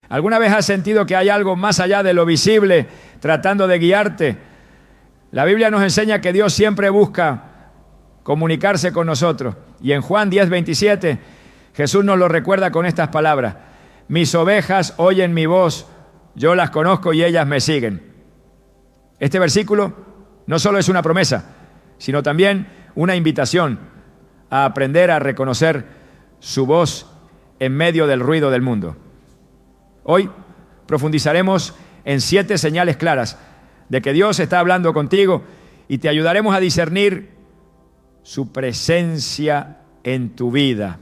¿Alguna vez has sentido que hay algo más allá de lo visible tratando de guiarte? La Biblia nos enseña que Dios siempre busca comunicarse con nosotros. Y en Juan 10:27, Jesús nos lo recuerda con estas palabras: mis ovejas oyen mi voz, yo las conozco y ellas me siguen. Este versículo no solo es una promesa, sino también una invitación a aprender a reconocer su voz en medio del ruido del mundo. Hoy profundizaremos en 7 señales claras de que Dios está hablando contigo y te ayudaremos a discernir su presencia en tu vida.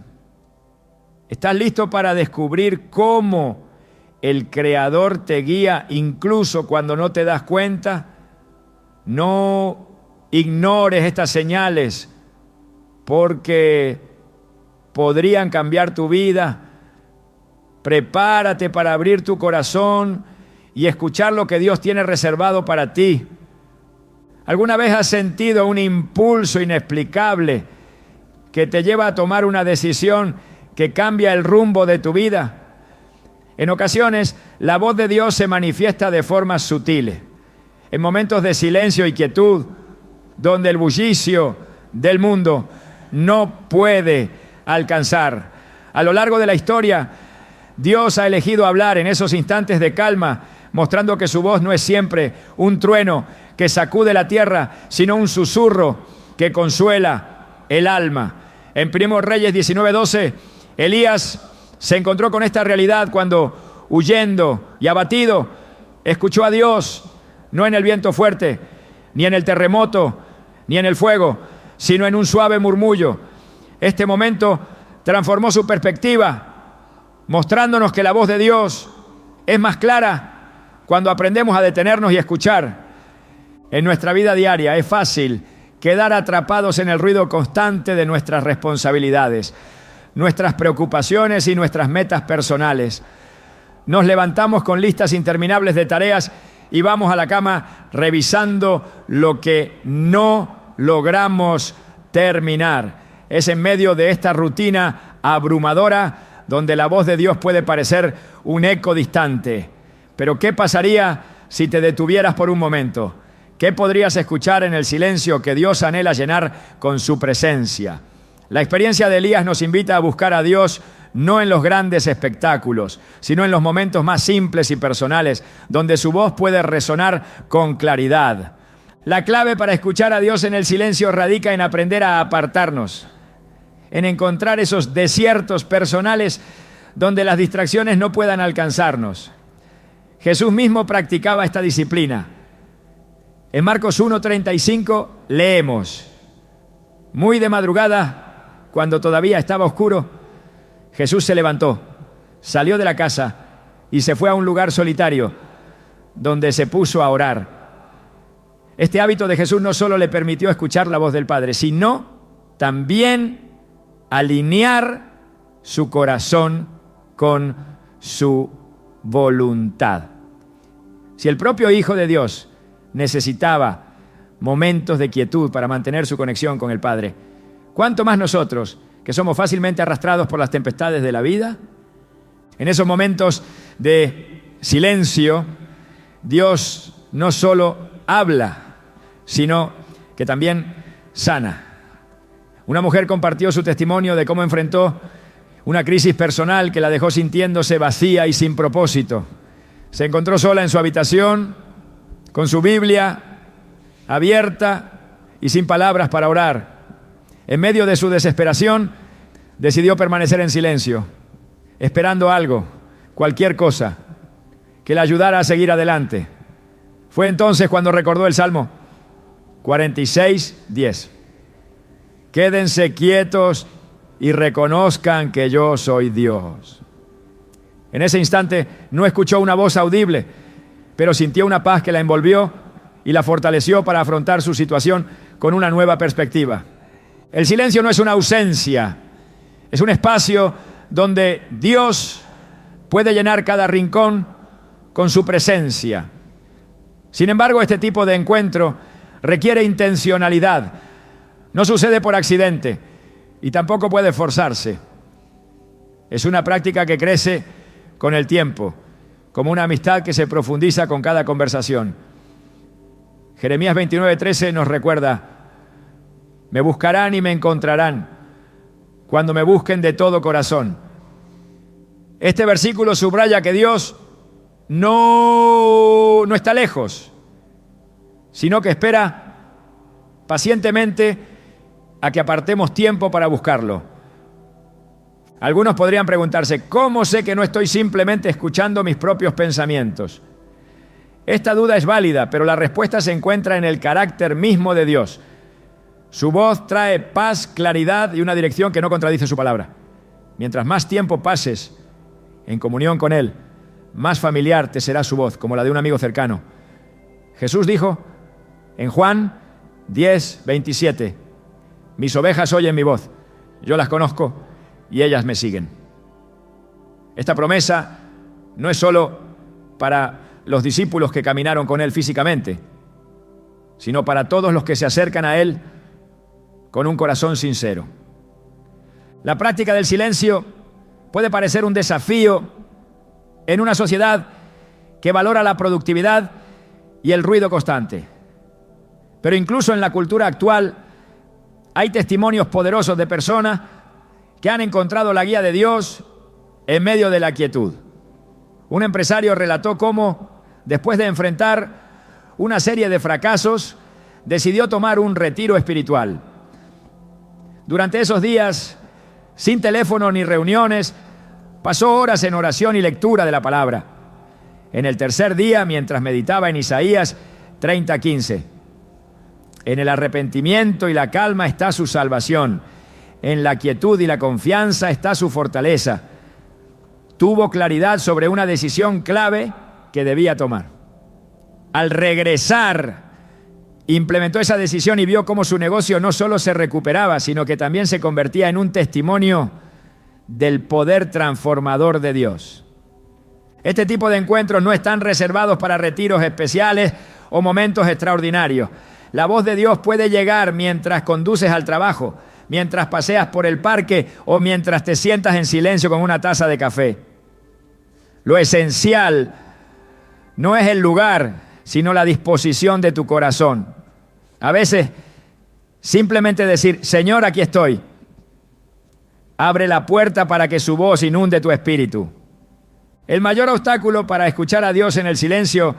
¿Estás listo para descubrir cómo el Creador te guía incluso cuando no te das cuenta? No ignores estas señales porque podrían cambiar tu vida. Prepárate para abrir tu corazón y escuchar lo que Dios tiene reservado para ti. ¿Alguna vez has sentido un impulso inexplicable que te lleva a tomar una decisión que cambia el rumbo de tu vida? En ocasiones, la voz de Dios se manifiesta de formas sutiles, en momentos de silencio y quietud, donde el bullicio del mundo no puede alcanzar. A lo largo de la historia, Dios ha elegido hablar en esos instantes de calma, mostrando que su voz no es siempre un trueno que sacude la tierra, sino un susurro que consuela el alma. En 1 Reyes 19:12, Elías se encontró con esta realidad cuando, huyendo y abatido, escuchó a Dios, no en el viento fuerte, ni en el terremoto, ni en el fuego, sino en un suave murmullo. Este momento transformó su perspectiva, mostrándonos que la voz de Dios es más clara cuando aprendemos a detenernos y escuchar. En nuestra vida diaria es fácil quedar atrapados en el ruido constante de nuestras responsabilidades, nuestras preocupaciones y nuestras metas personales. Nos levantamos con listas interminables de tareas y vamos a la cama revisando lo que no logramos terminar. Es en medio de esta rutina abrumadora donde la voz de Dios puede parecer un eco distante. Pero ¿qué pasaría si te detuvieras por un momento? ¿Qué podrías escuchar en el silencio que Dios anhela llenar con su presencia? La experiencia de Elías nos invita a buscar a Dios no en los grandes espectáculos, sino en los momentos más simples y personales, donde su voz puede resonar con claridad. La clave para escuchar a Dios en el silencio radica en aprender a apartarnos, en encontrar esos desiertos personales donde las distracciones no puedan alcanzarnos. Jesús mismo practicaba esta disciplina. En Marcos 1:35 leemos: muy de madrugada, cuando todavía estaba oscuro, Jesús se levantó, salió de la casa y se fue a un lugar solitario donde se puso a orar. Este hábito de Jesús no solo le permitió escuchar la voz del Padre, sino también alinear su corazón con su voluntad. Si el propio Hijo de Dios necesitaba momentos de quietud para mantener su conexión con el Padre, ¿cuánto más nosotros, que somos fácilmente arrastrados por las tempestades de la vida? En esos momentos de silencio, Dios no solo habla, sino que también sana. Una mujer compartió su testimonio de cómo enfrentó una crisis personal que la dejó sintiéndose vacía y sin propósito. Se encontró sola en su habitación, con su Biblia abierta y sin palabras para orar. En medio de su desesperación, decidió permanecer en silencio, esperando algo, cualquier cosa, que la ayudara a seguir adelante. Fue entonces cuando recordó el Salmo 46:10. Quédense quietos y reconozcan que yo soy Dios. En ese instante no escuchó una voz audible, pero sintió una paz que la envolvió y la fortaleció para afrontar su situación con una nueva perspectiva. El silencio no es una ausencia, es un espacio donde Dios puede llenar cada rincón con su presencia. Sin embargo, este tipo de encuentro requiere intencionalidad. No sucede por accidente y tampoco puede forzarse. Es una práctica que crece con el tiempo como una amistad que se profundiza con cada conversación. Jeremías 29:13 nos recuerda: me buscarán y me encontrarán cuando me busquen de todo corazón. Este versículo subraya que Dios no está lejos, sino que espera pacientemente a que apartemos tiempo para buscarlo. Algunos podrían preguntarse: ¿cómo sé que no estoy simplemente escuchando mis propios pensamientos? Esta duda es válida, pero la respuesta se encuentra en el carácter mismo de Dios. Su voz trae paz, claridad y una dirección que no contradice su palabra. Mientras más tiempo pases en comunión con Él, más familiar te será su voz, como la de un amigo cercano. Jesús dijo en Juan 10:27: mis ovejas oyen mi voz, yo las conozco y ellas me siguen. Esta promesa no es solo para los discípulos que caminaron con Él físicamente, sino para todos los que se acercan a Él con un corazón sincero. La práctica del silencio puede parecer un desafío en una sociedad que valora la productividad y el ruido constante. Pero incluso en la cultura actual hay testimonios poderosos de personas que han encontrado la guía de Dios en medio de la quietud. Un empresario relató cómo, después de enfrentar una serie de fracasos, decidió tomar un retiro espiritual. Durante esos días, sin teléfono ni reuniones, pasó horas en oración y lectura de la palabra. En el tercer día, mientras meditaba en Isaías 30:15, en el arrepentimiento y la calma está su salvación, en la quietud y la confianza está su fortaleza. Tuvo claridad sobre una decisión clave que debía tomar. Al regresar, implementó esa decisión y vio cómo su negocio no solo se recuperaba, sino que también se convertía en un testimonio del poder transformador de Dios. Este tipo de encuentros no están reservados para retiros especiales o momentos extraordinarios. La voz de Dios puede llegar mientras conduces al trabajo, mientras paseas por el parque o mientras te sientas en silencio con una taza de café. Lo esencial no es el lugar, sino la disposición de tu corazón. A veces, simplemente decir: Señor, aquí estoy, abre la puerta para que su voz inunde tu espíritu. El mayor obstáculo para escuchar a Dios en el silencio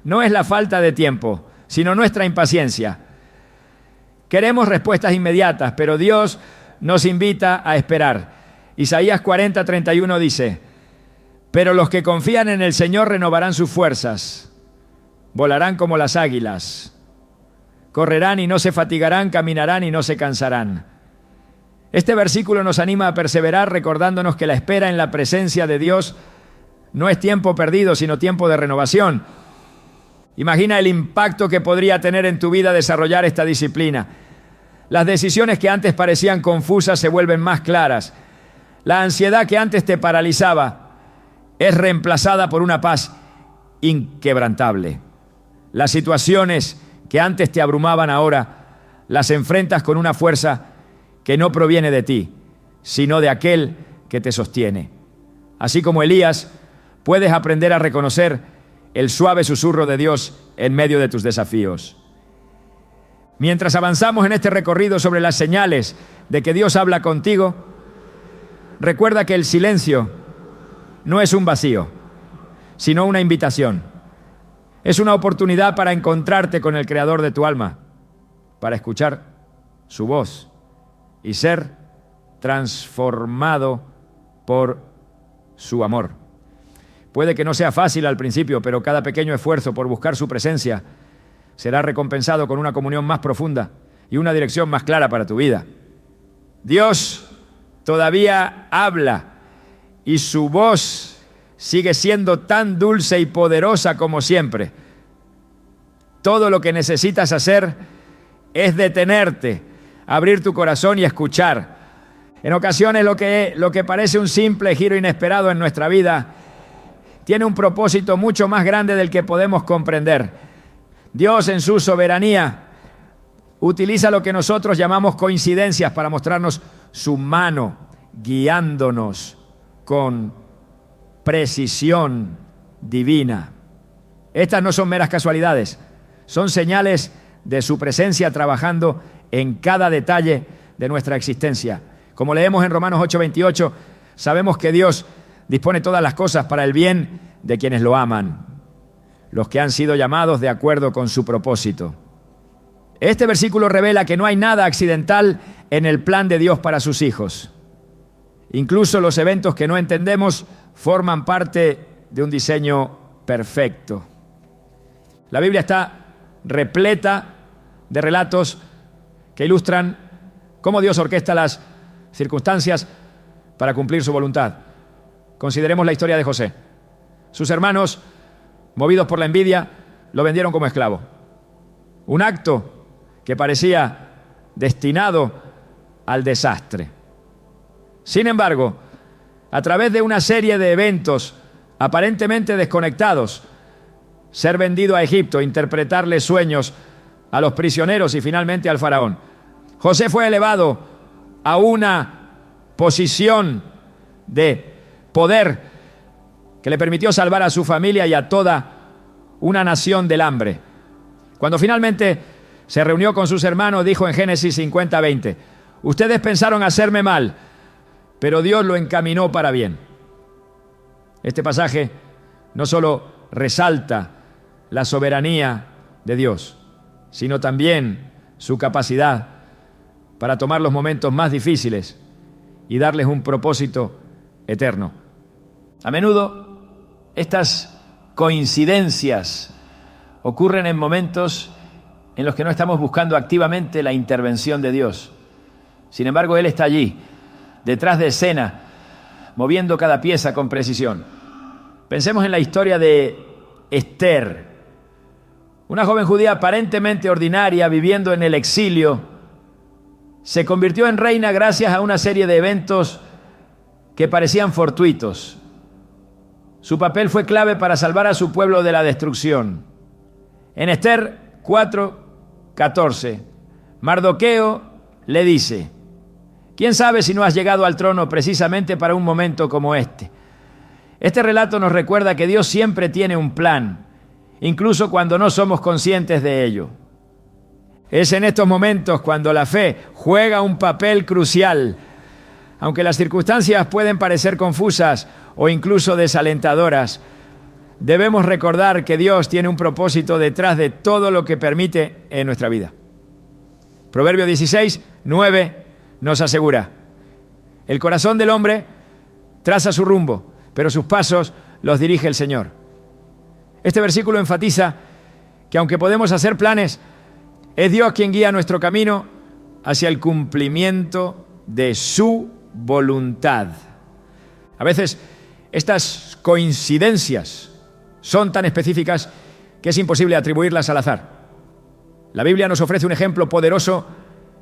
no es la falta de tiempo, sino nuestra impaciencia. Queremos respuestas inmediatas, pero Dios nos invita a esperar. Isaías 40:31 dice: pero los que confían en el Señor renovarán sus fuerzas, volarán como las águilas, correrán y no se fatigarán, caminarán y no se cansarán. Este versículo nos anima a perseverar, recordándonos que la espera en la presencia de Dios no es tiempo perdido, sino tiempo de renovación. Imagina el impacto que podría tener en tu vida desarrollar esta disciplina. Las decisiones que antes parecían confusas se vuelven más claras. La ansiedad que antes te paralizaba es reemplazada por una paz inquebrantable. Las situaciones que antes te abrumaban ahora las enfrentas con una fuerza que no proviene de ti, sino de aquel que te sostiene. Así como Elías, puedes aprender a reconocer el suave susurro de Dios en medio de tus desafíos. Mientras avanzamos en este recorrido sobre las señales de que Dios habla contigo, recuerda que el silencio no es un vacío, sino una invitación. Es una oportunidad para encontrarte con el Creador de tu alma, para escuchar su voz y ser transformado por su amor. Puede que no sea fácil al principio, pero cada pequeño esfuerzo por buscar su presencia será recompensado con una comunión más profunda y una dirección más clara para tu vida. Dios todavía habla y su voz sigue siendo tan dulce y poderosa como siempre. Todo lo que necesitas hacer es detenerte, abrir tu corazón y escuchar. En ocasiones lo que parece un simple giro inesperado en nuestra vida tiene un propósito mucho más grande del que podemos comprender. Dios, en su soberanía, utiliza lo que nosotros llamamos coincidencias para mostrarnos su mano, guiándonos con precisión divina. Estas no son meras casualidades, son señales de su presencia trabajando en cada detalle de nuestra existencia. Como leemos en Romanos 8:28, sabemos que Dios dispone todas las cosas para el bien de quienes lo aman, los que han sido llamados de acuerdo con su propósito. Este versículo revela que no hay nada accidental en el plan de Dios para sus hijos. Incluso los eventos que no entendemos forman parte de un diseño perfecto. La Biblia está repleta de relatos que ilustran cómo Dios orquesta las circunstancias para cumplir su voluntad. Consideremos la historia de José. Sus hermanos, movidos por la envidia, lo vendieron como esclavo. Un acto que parecía destinado al desastre. Sin embargo, a través de una serie de eventos aparentemente desconectados, ser vendido a Egipto, interpretarle sueños a los prisioneros y finalmente al faraón, José fue elevado a una posición de poder que le permitió salvar a su familia y a toda una nación del hambre. Cuando finalmente se reunió con sus hermanos, dijo en Génesis 50:20, ustedes pensaron hacerme mal, pero Dios lo encaminó para bien. Este pasaje no solo resalta la soberanía de Dios, sino también su capacidad para tomar los momentos más difíciles y darles un propósito eterno. A menudo, estas coincidencias ocurren en momentos en los que no estamos buscando activamente la intervención de Dios. Sin embargo, Él está allí, detrás de escena, moviendo cada pieza con precisión. Pensemos en la historia de Esther, una joven judía aparentemente ordinaria, viviendo en el exilio, se convirtió en reina gracias a una serie de eventos que parecían fortuitos. Su papel fue clave para salvar a su pueblo de la destrucción. En Esther 4:14, Mardoqueo le dice, ¿quién sabe si no has llegado al trono precisamente para un momento como este? Este relato nos recuerda que Dios siempre tiene un plan, incluso cuando no somos conscientes de ello. Es en estos momentos cuando la fe juega un papel crucial. Aunque las circunstancias pueden parecer confusas o incluso desalentadoras, debemos recordar que Dios tiene un propósito detrás de todo lo que permite en nuestra vida. Proverbio 16:9 nos asegura, el corazón del hombre traza su rumbo, pero sus pasos los dirige el Señor. Este versículo enfatiza que aunque podemos hacer planes, es Dios quien guía nuestro camino hacia el cumplimiento de su voluntad. A veces estas coincidencias son tan específicas que es imposible atribuirlas al azar. La Biblia nos ofrece un ejemplo poderoso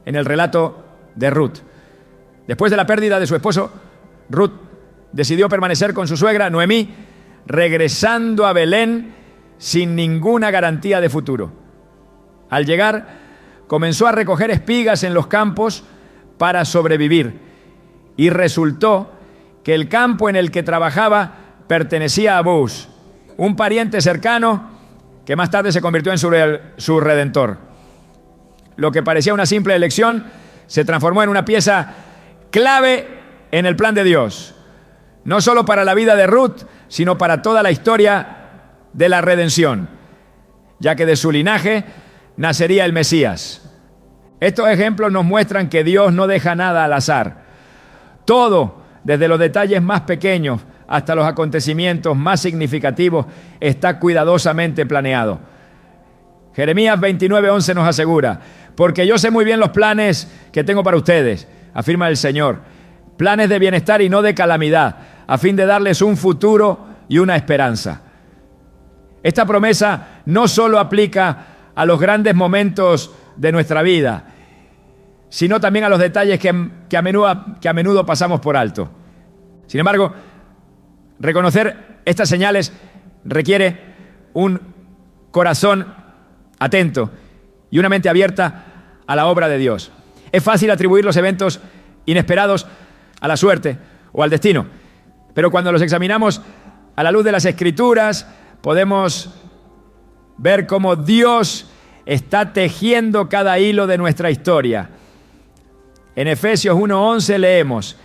en el relato de Ruth. Después de la pérdida de su esposo, Ruth decidió permanecer con su suegra, Noemí, regresando a Belén sin ninguna garantía de futuro. Al llegar, comenzó a recoger espigas en los campos para sobrevivir. Y resultó que el campo en el que trabajaba pertenecía a Booz, un pariente cercano que más tarde se convirtió en su redentor. Lo que parecía una simple elección se transformó en una pieza clave en el plan de Dios, no solo para la vida de Ruth, sino para toda la historia de la redención, ya que de su linaje nacería el Mesías. Estos ejemplos nos muestran que Dios no deja nada al azar. Todo, desde los detalles más pequeños hasta los acontecimientos más significativos, está cuidadosamente planeado. Jeremías 29:11 nos asegura, porque yo sé muy bien los planes que tengo para ustedes, afirma el Señor, planes de bienestar y no de calamidad, a fin de darles un futuro y una esperanza. Esta promesa no solo aplica a los grandes momentos de nuestra vida, sino también a los detalles que a menudo pasamos por alto. Sin embargo, reconocer estas señales requiere un corazón atento y una mente abierta a la obra de Dios. Es fácil atribuir los eventos inesperados a la suerte o al destino, pero cuando los examinamos A la luz de las Escrituras podemos ver cómo Dios está tejiendo cada hilo de nuestra historia. En Efesios 1:11 leemos: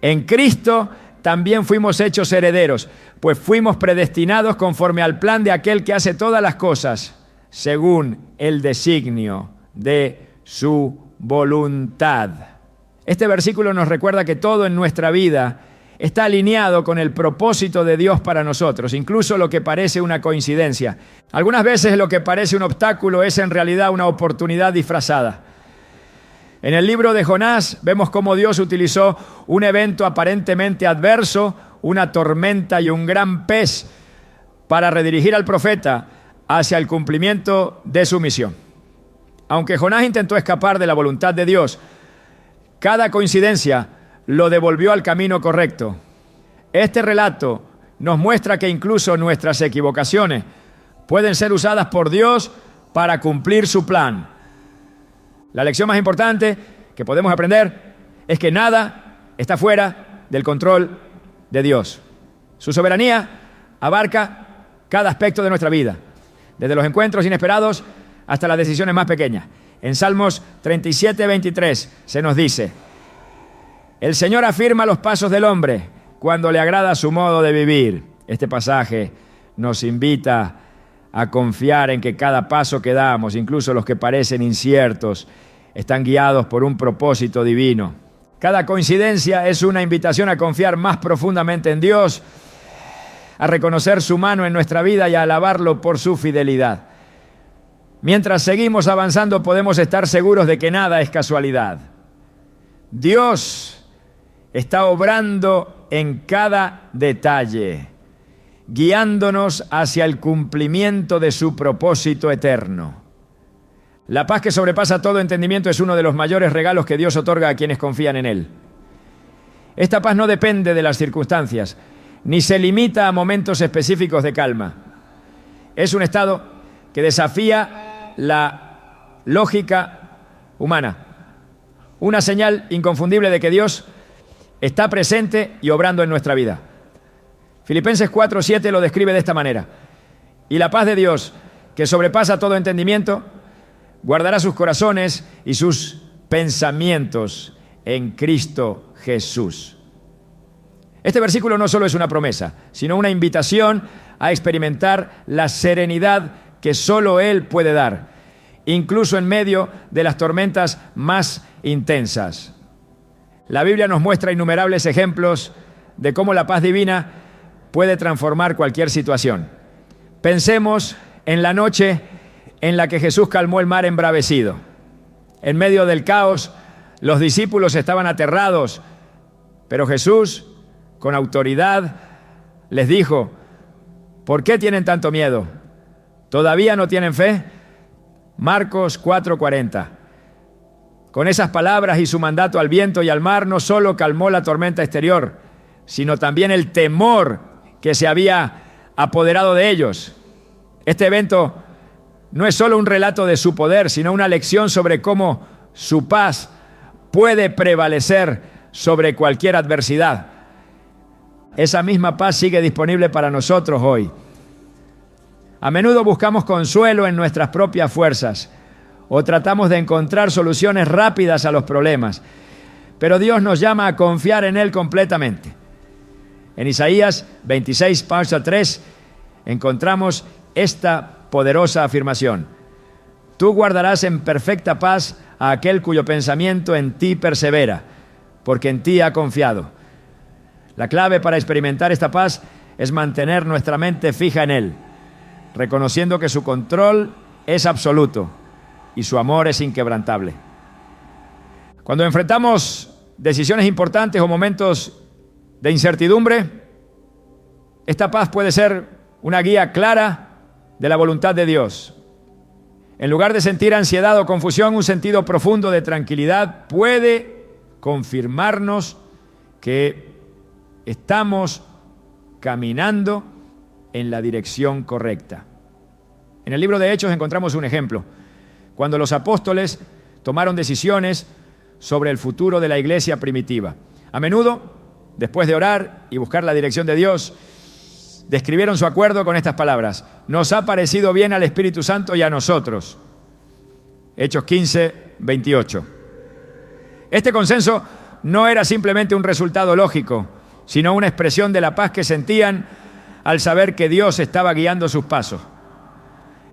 en Cristo también fuimos hechos herederos, pues fuimos predestinados conforme al plan de aquel que hace todas las cosas según el designio de su voluntad. Este versículo nos recuerda que todo en nuestra vida está alineado con el propósito de Dios para nosotros, incluso lo que parece una coincidencia. Algunas veces lo que parece un obstáculo es en realidad una oportunidad disfrazada. En el libro de Jonás vemos cómo Dios utilizó un evento aparentemente adverso, una tormenta y un gran pez, para redirigir al profeta hacia el cumplimiento de su misión. Aunque Jonás intentó escapar de la voluntad de Dios, cada coincidencia lo devolvió al camino correcto. Este relato nos muestra que incluso nuestras equivocaciones pueden ser usadas por Dios para cumplir su plan. La lección más importante que podemos aprender es que nada está fuera del control de Dios. Su soberanía abarca cada aspecto de nuestra vida, desde los encuentros inesperados hasta las decisiones más pequeñas. En Salmos 37:23 se nos dice: el Señor afirma los pasos del hombre cuando le agrada su modo de vivir. Este pasaje nos invita a confiar en que cada paso que damos, incluso los que parecen inciertos, están guiados por un propósito divino. Cada coincidencia es una invitación a confiar más profundamente en Dios, a reconocer su mano en nuestra vida y a alabarlo por su fidelidad. Mientras seguimos avanzando, podemos estar seguros de que nada es casualidad. Dios está obrando en cada detalle, guiándonos hacia el cumplimiento de su propósito eterno. La paz que sobrepasa todo entendimiento es uno de los mayores regalos que Dios otorga a quienes confían en Él. Esta paz no depende de las circunstancias, ni se limita a momentos específicos de calma. Es un estado que desafía la lógica humana, una señal inconfundible de que Dios está presente y obrando en nuestra vida. Filipenses 4:7 lo describe de esta manera: y la paz de Dios, que sobrepasa todo entendimiento, guardará sus corazones y sus pensamientos en Cristo Jesús. Este versículo no solo es una promesa, sino una invitación a experimentar la serenidad que solo Él puede dar, incluso en medio de las tormentas más intensas. La Biblia nos muestra innumerables ejemplos de cómo la paz divina puede transformar cualquier situación. Pensemos en la noche en la que Jesús calmó el mar embravecido. En medio del caos, los discípulos estaban aterrados, pero Jesús, con autoridad, les dijo: ¿por qué tienen tanto miedo? ¿Todavía no tienen fe? Marcos 4:40. Con esas palabras y su mandato al viento y al mar, no solo calmó la tormenta exterior, sino también el temor que se había apoderado de ellos. Este evento no es solo un relato de su poder, sino una lección sobre cómo su paz puede prevalecer sobre cualquier adversidad. Esa misma paz sigue disponible para nosotros hoy. A menudo buscamos consuelo en nuestras propias fuerzas o tratamos de encontrar soluciones rápidas a los problemas, pero Dios nos llama a confiar en Él completamente. En Isaías 26:3 encontramos esta poderosa afirmación: tú guardarás en perfecta paz a aquel cuyo pensamiento en ti persevera, porque en ti ha confiado. La clave para experimentar esta paz es mantener nuestra mente fija en Él, reconociendo que su control es absoluto y su amor es inquebrantable. Cuando enfrentamos decisiones importantes o momentos de incertidumbre, esta paz puede ser una guía clara de la voluntad de Dios. En lugar de sentir ansiedad o confusión, un sentido profundo de tranquilidad puede confirmarnos que estamos caminando en la dirección correcta. En el libro de Hechos encontramos un ejemplo. Cuando los apóstoles tomaron decisiones sobre el futuro de la iglesia primitiva. A menudo, después de orar y buscar la dirección de Dios, describieron su acuerdo con estas palabras: nos ha parecido bien al Espíritu Santo y a nosotros. Hechos 15, 28. Este consenso no era simplemente un resultado lógico, sino una expresión de la paz que sentían al saber que Dios estaba guiando sus pasos.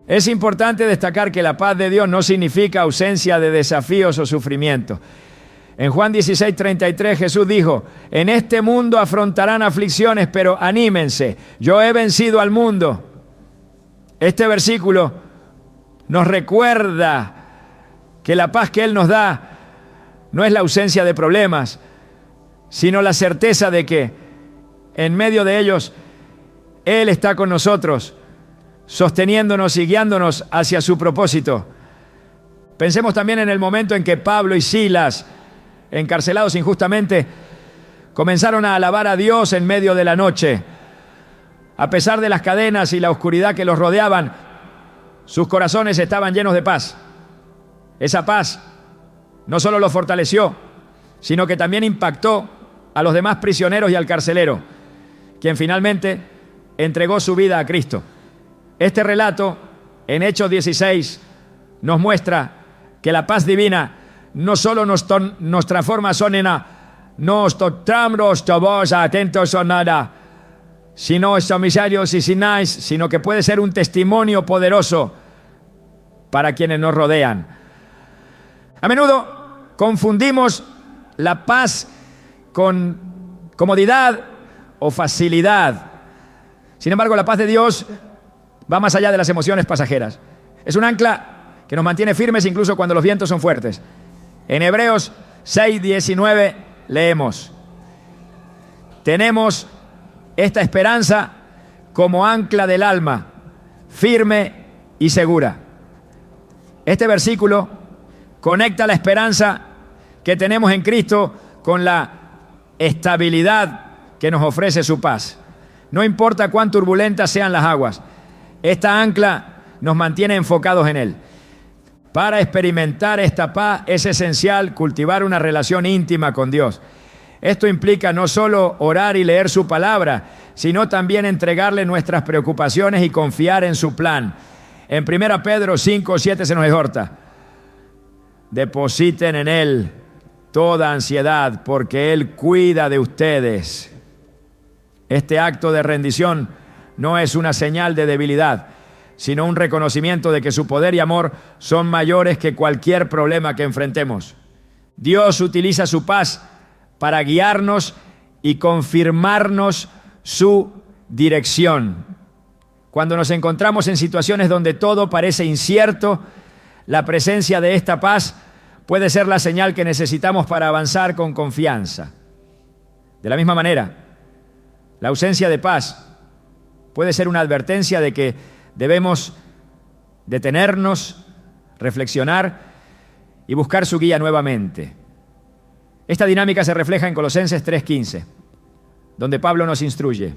Es importante destacar que la paz de Dios no significa ausencia de desafíos o sufrimientos. En Juan 16, 33 Jesús dijo: en este mundo afrontarán aflicciones, pero anímense, yo he vencido al mundo. Este versículo nos recuerda que la paz que Él nos da no es la ausencia de problemas, sino la certeza de que en medio de ellos Él está con nosotros, sosteniéndonos y guiándonos hacia su propósito. Pensemos también en el momento en que Pablo y Silas, encarcelados injustamente, comenzaron a alabar a Dios en medio de la noche. A pesar de las cadenas y la oscuridad que los rodeaban, sus corazones estaban llenos de paz. Esa paz no solo los fortaleció, sino que también impactó a los demás prisioneros y al carcelero, quien finalmente entregó su vida a Cristo. Este relato, en Hechos 16, nos muestra que la paz divina no solo nos transforma nos tornamos todos atentos a nada, sino miserios y sinais, sino que puede ser un testimonio poderoso para quienes nos rodean. A menudo confundimos la paz con comodidad o facilidad. Sin embargo, la paz de Dios va más allá de las emociones pasajeras. Es un ancla que nos mantiene firmes incluso cuando los vientos son fuertes. En Hebreos 6:19 leemos: tenemos esta esperanza como ancla del alma, firme y segura. Este versículo conecta la esperanza que tenemos en Cristo con la estabilidad que nos ofrece su paz. No importa cuán turbulentas sean las aguas, esta ancla nos mantiene enfocados en Él. Para experimentar esta paz es esencial cultivar una relación íntima con Dios. Esto implica no solo orar y leer su palabra, sino también entregarle nuestras preocupaciones y confiar en su plan. En 1 Pedro 5:7 se nos exhorta: depositen en Él toda ansiedad, porque Él cuida de ustedes. Este acto de rendición no es una señal de debilidad, sino un reconocimiento de que su poder y amor son mayores que cualquier problema que enfrentemos. Dios utiliza su paz para guiarnos y confirmarnos su dirección. Cuando nos encontramos en situaciones donde todo parece incierto, la presencia de esta paz puede ser la señal que necesitamos para avanzar con confianza. De la misma manera, la ausencia de paz puede ser una advertencia de que debemos detenernos, reflexionar y buscar su guía nuevamente. Esta dinámica se refleja en Colosenses 3:15, donde Pablo nos instruye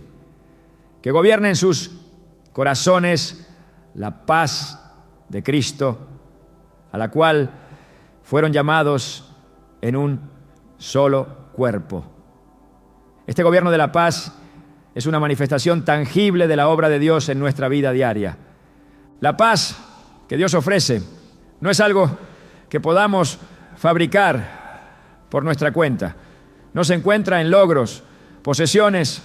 que gobierne en sus corazones la paz de Cristo, a la cual fueron llamados en un solo cuerpo. Este gobierno de la paz es una manifestación tangible de la obra de Dios en nuestra vida diaria. La paz que Dios ofrece no es algo que podamos fabricar por nuestra cuenta. No se encuentra en logros, posesiones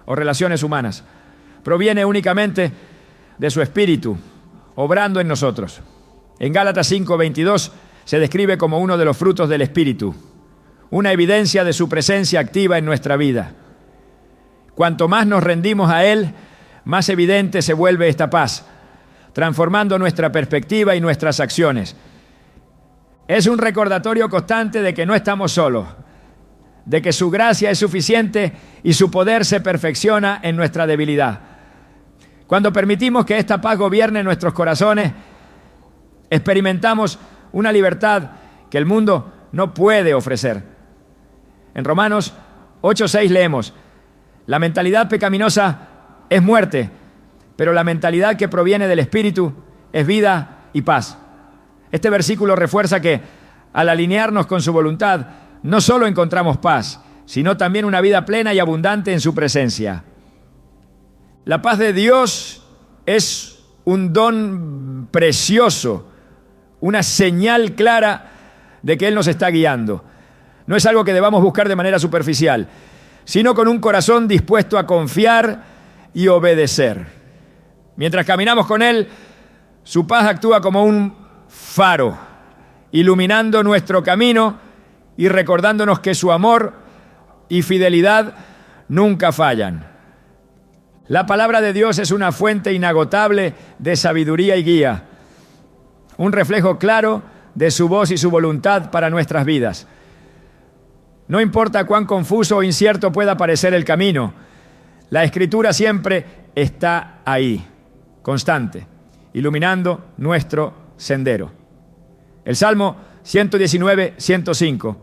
o relaciones humanas. Proviene únicamente de su Espíritu, obrando en nosotros. En Gálatas 5:22 se describe como uno de los frutos del Espíritu, una evidencia de su presencia activa en nuestra vida. Cuanto más nos rendimos a Él, más evidente se vuelve esta paz, transformando nuestra perspectiva y nuestras acciones. Es un recordatorio constante de que no estamos solos, de que su gracia es suficiente y su poder se perfecciona en nuestra debilidad. Cuando permitimos que esta paz gobierne nuestros corazones, experimentamos una libertad que el mundo no puede ofrecer. En Romanos 8:6 leemos: la mentalidad pecaminosa es muerte, pero la mentalidad que proviene del Espíritu es vida y paz. Este versículo refuerza que al alinearnos con su voluntad, no solo encontramos paz, sino también una vida plena y abundante en su presencia. La paz de Dios es un don precioso, una señal clara de que Él nos está guiando. No es algo que debamos buscar de manera superficial, sino con un corazón dispuesto a confiar y obedecer. Mientras caminamos con Él, su paz actúa como un faro, iluminando nuestro camino y recordándonos que su amor y fidelidad nunca fallan. La palabra de Dios es una fuente inagotable de sabiduría y guía, un reflejo claro de su voz y su voluntad para nuestras vidas. No importa cuán confuso o incierto pueda parecer el camino, la Escritura siempre está ahí, constante, iluminando nuestro sendero. El Salmo 119, 105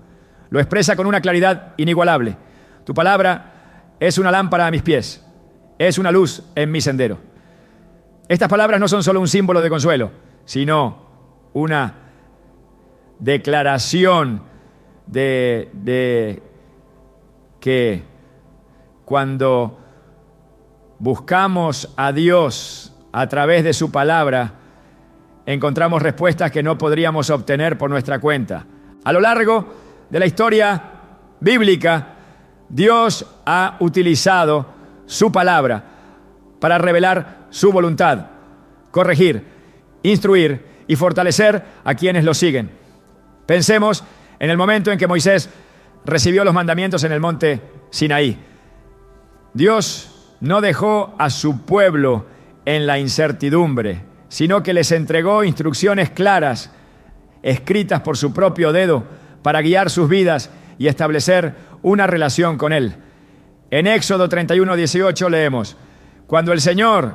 lo expresa con una claridad inigualable. Tu palabra es una lámpara a mis pies, es una luz en mi sendero. Estas palabras no son solo un símbolo de consuelo, sino una declaración de que cuando buscamos a Dios a través de su palabra, encontramos respuestas que no podríamos obtener por nuestra cuenta. A lo largo de la historia bíblica, Dios ha utilizado su palabra para revelar su voluntad, corregir, instruir y fortalecer a quienes lo siguen. Pensemos en el momento en que Moisés recibió los mandamientos en el monte Sinaí. Dios no dejó a su pueblo en la incertidumbre, sino que les entregó instrucciones claras, escritas por su propio dedo, para guiar sus vidas y establecer una relación con Él. En Éxodo 31, 18 leemos: cuando el Señor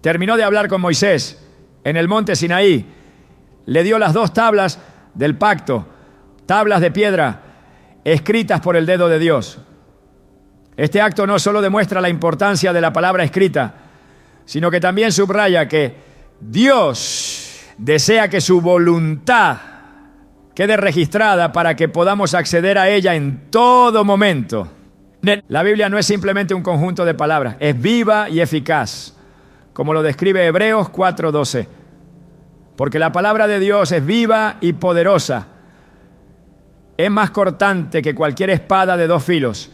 terminó de hablar con Moisés en el monte Sinaí, le dio las 2 tablas del pacto, tablas de piedra escritas por el dedo de Dios. Este acto no solo demuestra la importancia de la palabra escrita, sino que también subraya que Dios desea que su voluntad quede registrada para que podamos acceder a ella en todo momento. La Biblia no es simplemente un conjunto de palabras, es viva y eficaz, como lo describe Hebreos 4:12. Porque la palabra de Dios es viva y poderosa. Es más cortante que cualquier espada de 2 filos.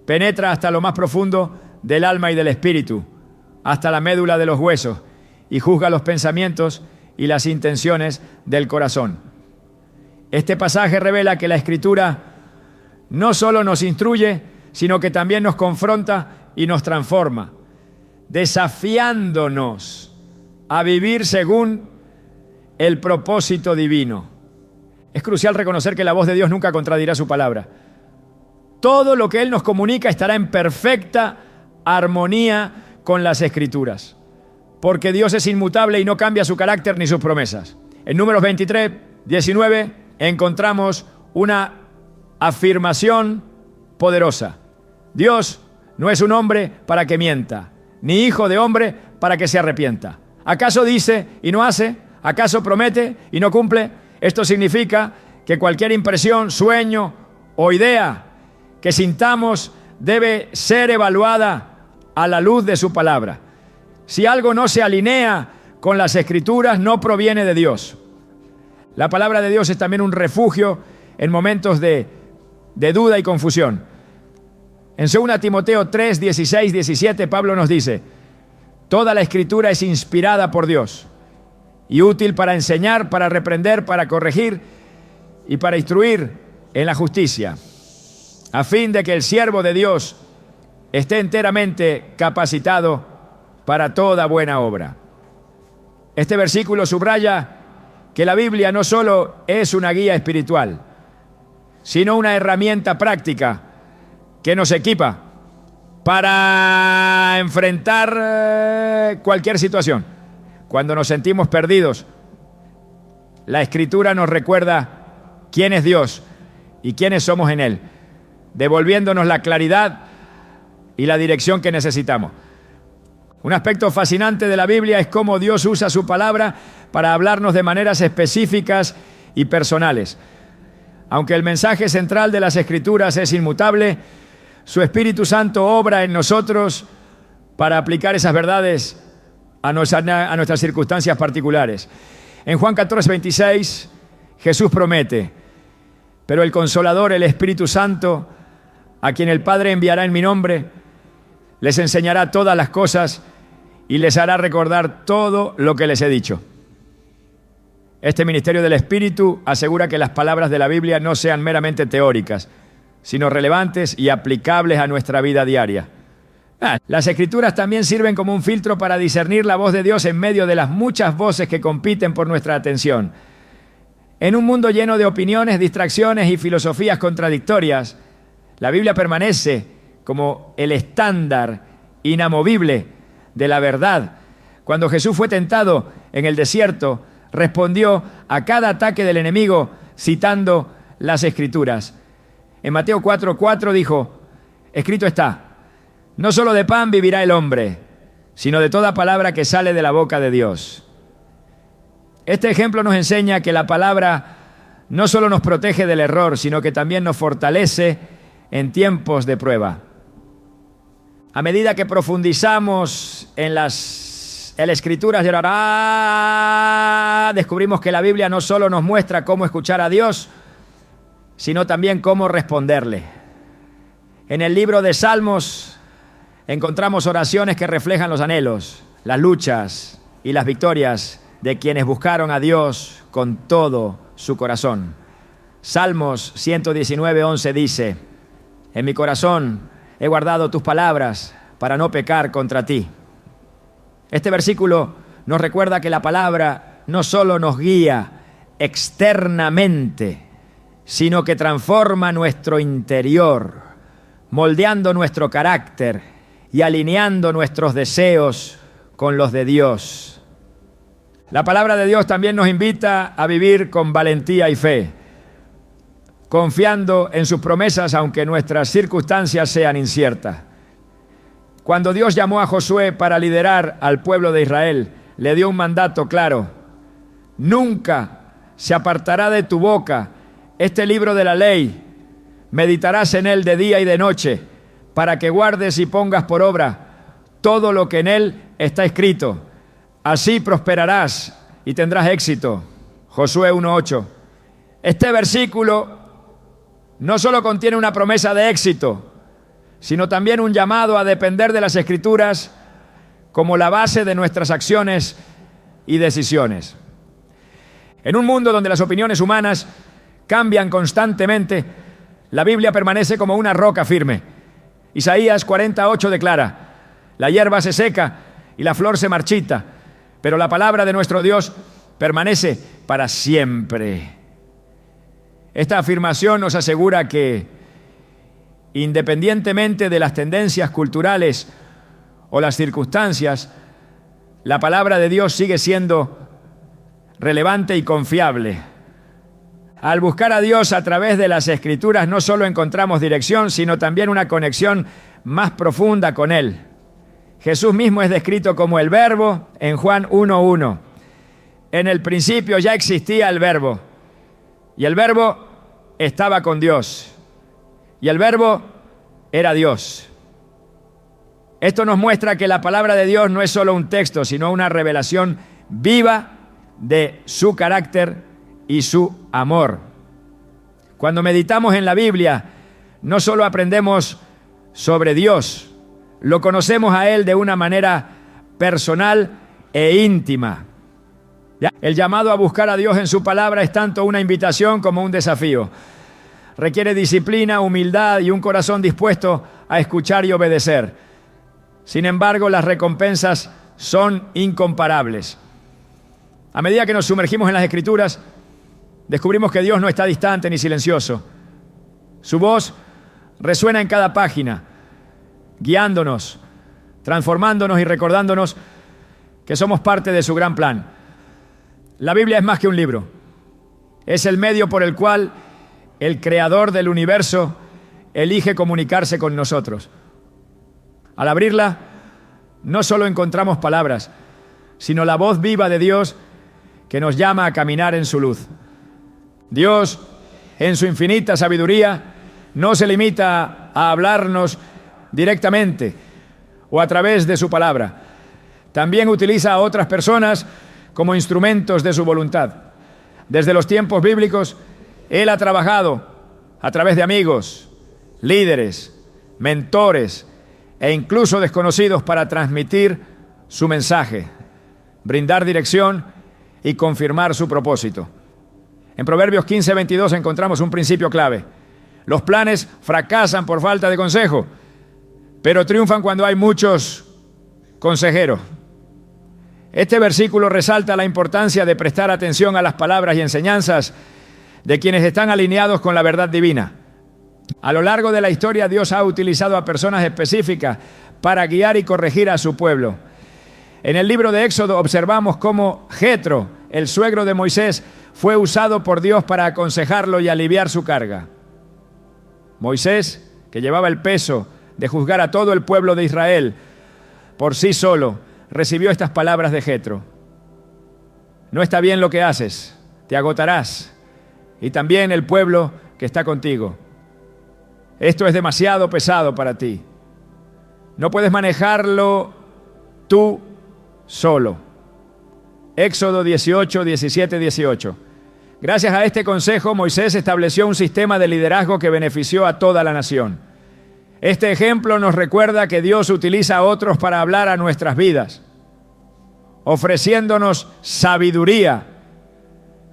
Penetra hasta lo más profundo del alma y del espíritu, hasta la médula de los huesos, y juzga los pensamientos y las intenciones del corazón. Este pasaje revela que la Escritura no solo nos instruye, sino que también nos confronta y nos transforma, desafiándonos a vivir según el propósito divino. Es crucial reconocer que la voz de Dios nunca contradirá su palabra. Todo lo que Él nos comunica estará en perfecta armonía con las Escrituras, porque Dios es inmutable y no cambia su carácter ni sus promesas. En Números 23, 19 encontramos una afirmación poderosa. Dios no es un hombre para que mienta, ni hijo de hombre para que se arrepienta. ¿Acaso dice y no hace? ¿Acaso promete y no cumple? Esto significa que cualquier impresión, sueño o idea que sintamos debe ser evaluada a la luz de su palabra. Si algo no se alinea con las Escrituras, no proviene de Dios. La palabra de Dios es también un refugio en momentos de duda y confusión. En 2 Timoteo 3, 16, 17, Pablo nos dice: toda la Escritura es inspirada por Dios y útil para enseñar, para reprender, para corregir y para instruir en la justicia, a fin de que el siervo de Dios esté enteramente capacitado para toda buena obra. Este versículo subraya que la Biblia no solo es una guía espiritual, sino una herramienta práctica que nos equipa para enfrentar cualquier situación. Cuando nos sentimos perdidos, la Escritura nos recuerda quién es Dios y quiénes somos en Él, devolviéndonos la claridad y la dirección que necesitamos. Un aspecto fascinante de la Biblia es cómo Dios usa su palabra para hablarnos de maneras específicas y personales. Aunque el mensaje central de las Escrituras es inmutable, su Espíritu Santo obra en nosotros para aplicar esas verdades a nuestras circunstancias particulares. En Juan 14:26, Jesús promete: pero el Consolador, el Espíritu Santo, a quien el Padre enviará en mi nombre, les enseñará todas las cosas y les hará recordar todo lo que les he dicho. Este ministerio del Espíritu asegura que las palabras de la Biblia no sean meramente teóricas, sino relevantes y aplicables a nuestra vida diaria. Las Escrituras también sirven como un filtro para discernir la voz de Dios en medio de las muchas voces que compiten por nuestra atención. En un mundo lleno de opiniones, distracciones y filosofías contradictorias, la Biblia permanece como el estándar inamovible de la verdad. Cuando Jesús fue tentado en el desierto, respondió a cada ataque del enemigo citando las Escrituras. En Mateo 4:4 dijo: escrito está, no solo de pan vivirá el hombre, sino de toda palabra que sale de la boca de Dios. Este ejemplo nos enseña que la palabra no solo nos protege del error, sino que también nos fortalece en tiempos de prueba. A medida que profundizamos en las Escrituras de Orará, descubrimos que la Biblia no solo nos muestra cómo escuchar a Dios, sino también cómo responderle. En el libro de Salmos encontramos oraciones que reflejan los anhelos, las luchas y las victorias de quienes buscaron a Dios con todo su corazón. Salmos 119:11 dice: en mi corazón he guardado tus palabras para no pecar contra ti. Este versículo nos recuerda que la palabra no solo nos guía externamente, sino que transforma nuestro interior, moldeando nuestro carácter y alineando nuestros deseos con los de Dios. La palabra de Dios también nos invita a vivir con valentía y fe, confiando en sus promesas aunque nuestras circunstancias sean inciertas. Cuando Dios llamó a Josué para liderar al pueblo de Israel, le dio un mandato claro: nunca se apartará de tu boca este libro de la ley, meditarás en él de día y de noche, para que guardes y pongas por obra todo lo que en él está escrito. Así prosperarás y tendrás éxito. Josué 1:8. Este versículo no solo contiene una promesa de éxito, sino también un llamado a depender de las Escrituras como la base de nuestras acciones y decisiones. En un mundo donde las opiniones humanas cambian constantemente, la Biblia permanece como una roca firme. Isaías 40:8 declara: la hierba se seca y la flor se marchita, pero la palabra de nuestro Dios permanece para siempre. Esta afirmación nos asegura que, independientemente de las tendencias culturales o las circunstancias, la palabra de Dios sigue siendo relevante y confiable. Al buscar a Dios a través de las Escrituras, no solo encontramos dirección, sino también una conexión más profunda con Él. Jesús mismo es descrito como el Verbo en Juan 1:1. En el principio ya existía el Verbo, y el Verbo estaba con Dios, y el Verbo era Dios. Esto nos muestra que la palabra de Dios no es solo un texto, sino una revelación viva de su carácter y su amor. Cuando meditamos en la Biblia, no solo aprendemos sobre Dios, lo conocemos a Él de una manera personal e íntima. El llamado a buscar a Dios en su palabra es tanto una invitación como un desafío. Requiere disciplina, humildad y un corazón dispuesto a escuchar y obedecer. Sin embargo, las recompensas son incomparables. A medida que nos sumergimos en las Escrituras, descubrimos que Dios no está distante ni silencioso. Su voz resuena en cada página, guiándonos, transformándonos y recordándonos que somos parte de su gran plan. La Biblia es más que un libro. Es el medio por el cual el Creador del universo elige comunicarse con nosotros. Al abrirla, no solo encontramos palabras, sino la voz viva de Dios que nos llama a caminar en su luz. Dios, en su infinita sabiduría, no se limita a hablarnos directamente o a través de su palabra. También utiliza a otras personas como instrumentos de su voluntad. Desde los tiempos bíblicos, Él ha trabajado a través de amigos, líderes, mentores e incluso desconocidos para transmitir su mensaje, brindar dirección y confirmar su propósito. En Proverbios 15:22 encontramos un principio clave. Los planes fracasan por falta de consejo, pero triunfan cuando hay muchos consejeros. Este versículo resalta la importancia de prestar atención a las palabras y enseñanzas de quienes están alineados con la verdad divina. A lo largo de la historia, Dios ha utilizado a personas específicas para guiar y corregir a su pueblo. En el libro de Éxodo observamos cómo Jetro, el suegro de Moisés, fue usado por Dios para aconsejarlo y aliviar su carga. Moisés, que llevaba el peso de juzgar a todo el pueblo de Israel por sí solo, recibió estas palabras de Jetro: no está bien lo que haces, te agotarás, y también el pueblo que está contigo. Esto es demasiado pesado para ti. No puedes manejarlo tú solo. Éxodo 18, 17, 18. Gracias a este consejo, Moisés estableció un sistema de liderazgo que benefició a toda la nación. Este ejemplo nos recuerda que Dios utiliza a otros para hablar a nuestras vidas, ofreciéndonos sabiduría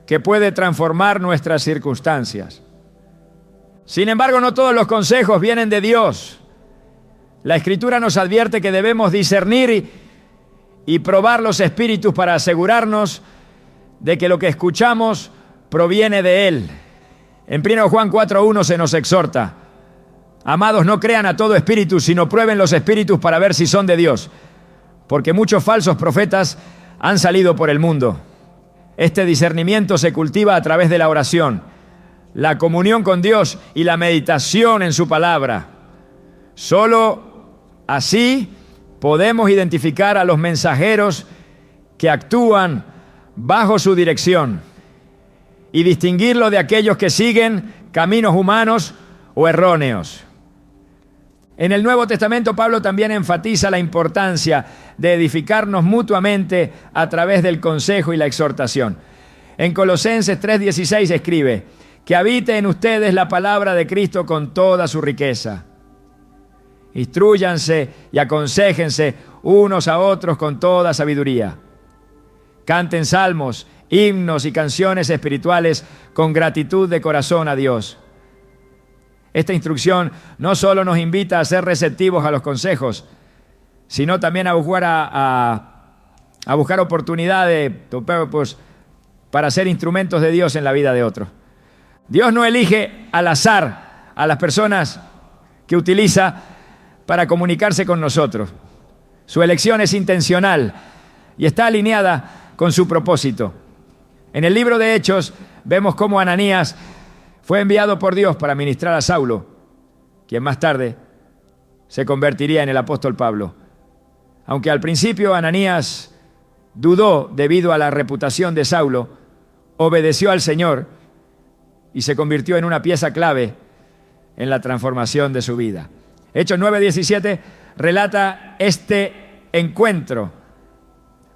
que puede transformar nuestras circunstancias. Sin embargo, no todos los consejos vienen de Dios. La Escritura nos advierte que debemos discernir y probar los espíritus para asegurarnos de que lo que escuchamos proviene de Él. En 1 Juan 4:1 se nos exhorta: amados, no crean a todo espíritu, sino prueben los espíritus para ver si son de Dios, porque muchos falsos profetas han salido por el mundo. Este discernimiento se cultiva a través de la oración, la comunión con Dios y la meditación en su palabra. Solo así podemos identificar a los mensajeros que actúan bajo su dirección y distinguirlo de aquellos que siguen caminos humanos o erróneos. En el Nuevo Testamento, Pablo también enfatiza la importancia de edificarnos mutuamente a través del consejo y la exhortación. En Colosenses 3:16 escribe: que habite en ustedes la palabra de Cristo con toda su riqueza. Instrúyanse y aconséjense unos a otros con toda sabiduría. Canten salmos, himnos y canciones espirituales con gratitud de corazón a Dios. Esta instrucción no solo nos invita a ser receptivos a los consejos, sino también a buscar oportunidades para ser instrumentos de Dios en la vida de otros. Dios no elige al azar a las personas que utiliza para comunicarse con nosotros. Su elección es intencional y está alineada con su propósito. En el libro de Hechos vemos cómo Ananías fue enviado por Dios para ministrar a Saulo, quien más tarde se convertiría en el apóstol Pablo. Aunque al principio Ananías dudó debido a la reputación de Saulo, obedeció al Señor y se convirtió en una pieza clave en la transformación de su vida. Hechos 9:17 relata este encuentro.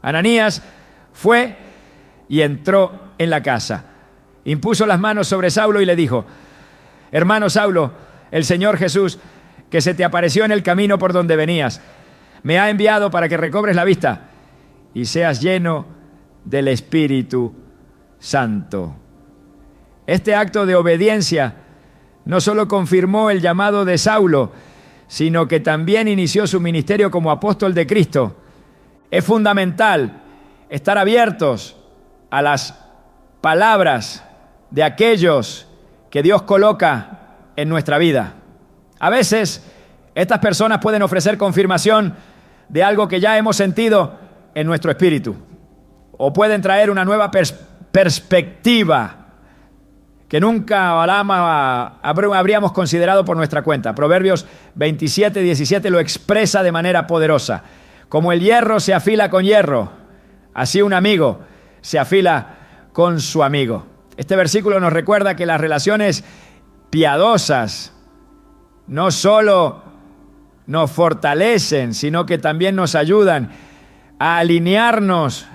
Ananías fue y entró en la casa. Impuso las manos sobre Saulo y le dijo: hermano Saulo, el Señor Jesús, que se te apareció en el camino por donde venías, me ha enviado para que recobres la vista y seas lleno del Espíritu Santo. Este acto de obediencia no solo confirmó el llamado de Saulo, sino que también inició su ministerio como apóstol de Cristo. Es fundamental estar abiertos a las palabras de aquellos que Dios coloca en nuestra vida. A veces, estas personas pueden ofrecer confirmación de algo que ya hemos sentido en nuestro espíritu, o pueden traer una nueva perspectiva que nunca habríamos considerado por nuestra cuenta. Proverbios 27:17 lo expresa de manera poderosa. Como el hierro se afila con hierro, así un amigo se afila con su amigo. Este versículo nos recuerda que las relaciones piadosas no solo nos fortalecen, sino que también nos ayudan a alinearnos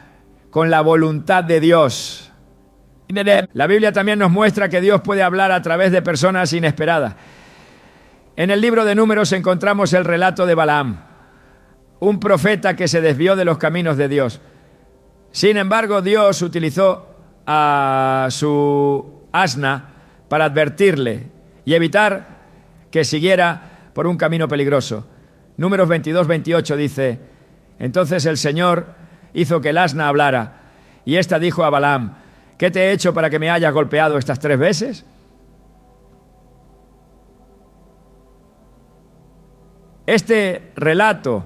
con la voluntad de Dios. La Biblia también nos muestra que Dios puede hablar a través de personas inesperadas. En el libro de Números encontramos el relato de Balaam, un profeta que se desvió de los caminos de Dios. Sin embargo, Dios utilizó a su asna para advertirle y evitar que siguiera por un camino peligroso. Números 22-28 dice: entonces el Señor hizo que el asna hablara, y ésta dijo a Balaam: ¿qué te he hecho para que me hayas golpeado estas 3 veces? Este relato,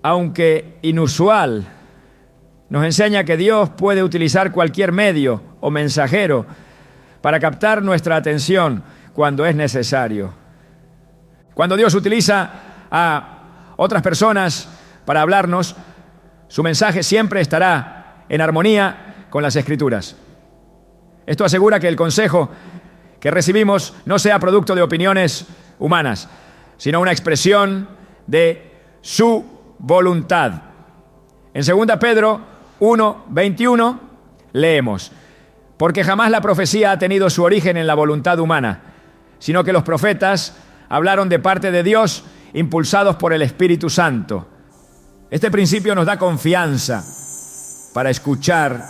aunque inusual, nos enseña que Dios puede utilizar cualquier medio o mensajero para captar nuestra atención cuando es necesario. Cuando Dios utiliza a otras personas para hablarnos, su mensaje siempre estará en armonía con las Escrituras. Esto asegura que el consejo que recibimos no sea producto de opiniones humanas, sino una expresión de su voluntad. En 2 Pedro 1:21 leemos: porque jamás la profecía ha tenido su origen en la voluntad humana, sino que los profetas hablaron de parte de Dios, impulsados por el Espíritu Santo. Este principio nos da confianza para escuchar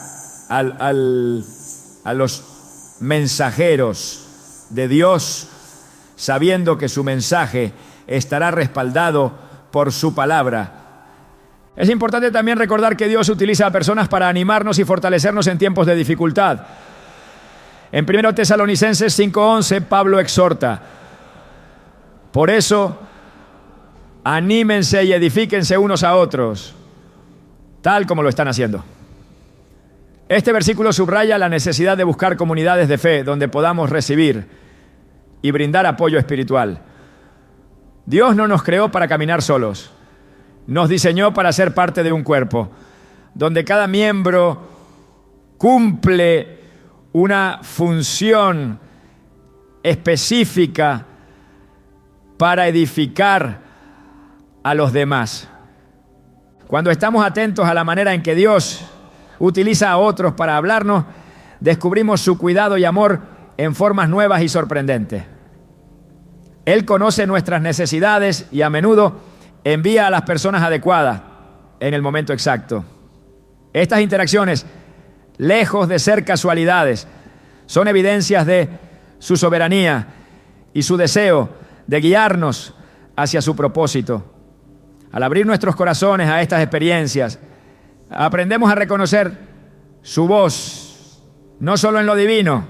a los mensajeros de Dios, sabiendo que su mensaje estará respaldado por su palabra. Es importante también recordar que Dios utiliza a personas para animarnos y fortalecernos en tiempos de dificultad. En 1 Tesalonicenses 5:11, Pablo exhorta: por eso, anímense y edifíquense unos a otros, tal como lo están haciendo. Este versículo subraya la necesidad de buscar comunidades de fe donde podamos recibir y brindar apoyo espiritual. Dios no nos creó para caminar solos. Nos diseñó para ser parte de un cuerpo, donde cada miembro cumple una función específica para edificar a los demás. Cuando estamos atentos a la manera en que Dios utiliza a otros para hablarnos, descubrimos su cuidado y amor en formas nuevas y sorprendentes. Él conoce nuestras necesidades y a menudo envía a las personas adecuadas en el momento exacto. Estas interacciones, lejos de ser casualidades, son evidencias de su soberanía y su deseo de guiarnos hacia su propósito. Al abrir nuestros corazones a estas experiencias, aprendemos a reconocer su voz, no solo en lo divino,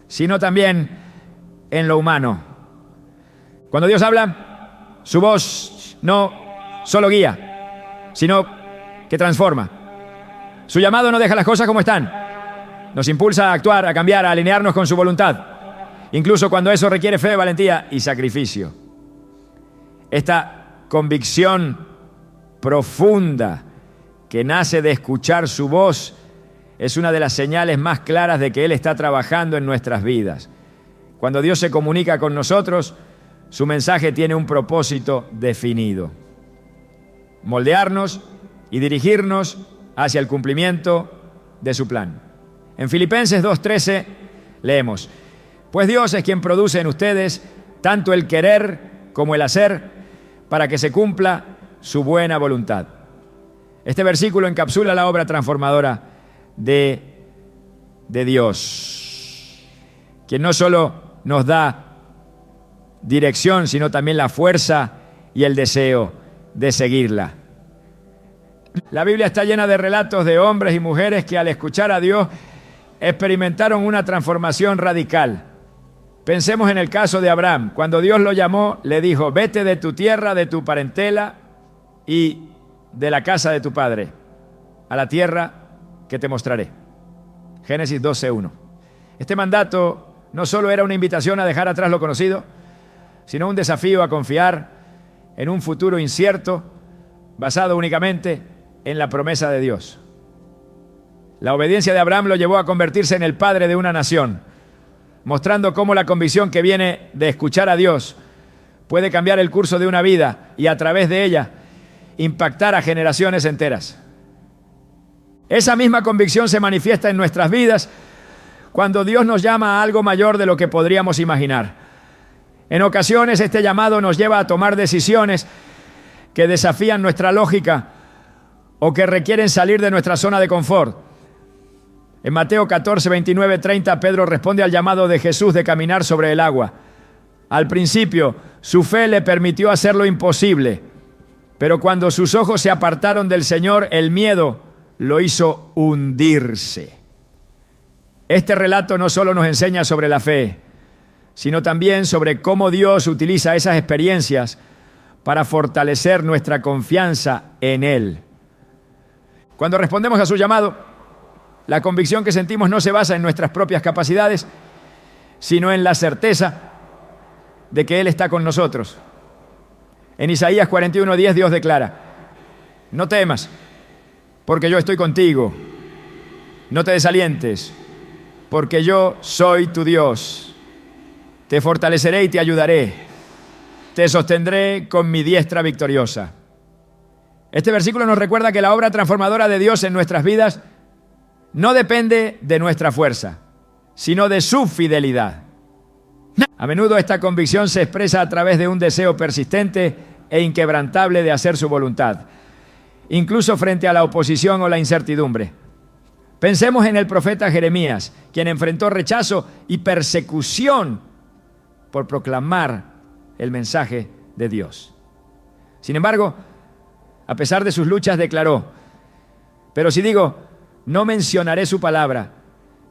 sino también en lo humano. Cuando Dios habla, su voz no solo guía, sino que transforma. Su llamado no deja las cosas como están. Nos impulsa a actuar, a cambiar, a alinearnos con su voluntad, incluso cuando eso requiere fe, valentía y sacrificio. Esta convicción profunda que nace de escuchar su voz es una de las señales más claras de que Él está trabajando en nuestras vidas. Cuando Dios se comunica con nosotros, su mensaje tiene un propósito definido: moldearnos y dirigirnos hacia el cumplimiento de su plan. En Filipenses 2:13 leemos: pues Dios es quien produce en ustedes tanto el querer como el hacer para que se cumpla su buena voluntad. Este versículo encapsula la obra transformadora de Dios, quien no solo nos da dirección, sino también la fuerza y el deseo de seguirla. La Biblia está llena de relatos de hombres y mujeres que al escuchar a Dios experimentaron una transformación radical. Pensemos en el caso de Abraham. Cuando Dios lo llamó, le dijo: vete de tu tierra, de tu parentela y de la casa de tu padre, a la tierra que te mostraré. Génesis 12:1. Este mandato no solo era una invitación a dejar atrás lo conocido, sino un desafío a confiar en un futuro incierto, basado únicamente en la promesa de Dios. La obediencia de Abraham lo llevó a convertirse en el padre de una nación, mostrando cómo la convicción que viene de escuchar a Dios puede cambiar el curso de una vida y a través de ella impactar a generaciones enteras. Esa misma convicción se manifiesta en nuestras vidas cuando Dios nos llama a algo mayor de lo que podríamos imaginar. En ocasiones este llamado nos lleva a tomar decisiones que desafían nuestra lógica o que requieren salir de nuestra zona de confort. En Mateo 14, 29, 30, Pedro responde al llamado de Jesús de caminar sobre el agua. Al principio, su fe le permitió hacer lo imposible, pero cuando sus ojos se apartaron del Señor, el miedo lo hizo hundirse. Este relato no solo nos enseña sobre la fe, sino también sobre cómo Dios utiliza esas experiencias para fortalecer nuestra confianza en Él. Cuando respondemos a su llamado, la convicción que sentimos no se basa en nuestras propias capacidades, sino en la certeza de que Él está con nosotros. En Isaías 41:10 Dios declara: no temas, porque yo estoy contigo. No te desalientes, porque yo soy tu Dios. Te fortaleceré y te ayudaré. Te sostendré con mi diestra victoriosa. Este versículo nos recuerda que la obra transformadora de Dios en nuestras vidas no depende de nuestra fuerza, sino de su fidelidad. A menudo esta convicción se expresa a través de un deseo persistente e inquebrantable de hacer su voluntad, incluso frente a la oposición o la incertidumbre. Pensemos en el profeta Jeremías, quien enfrentó rechazo y persecución por proclamar el mensaje de Dios. Sin embargo, a pesar de sus luchas, declaró: pero si digo, no mencionaré su palabra,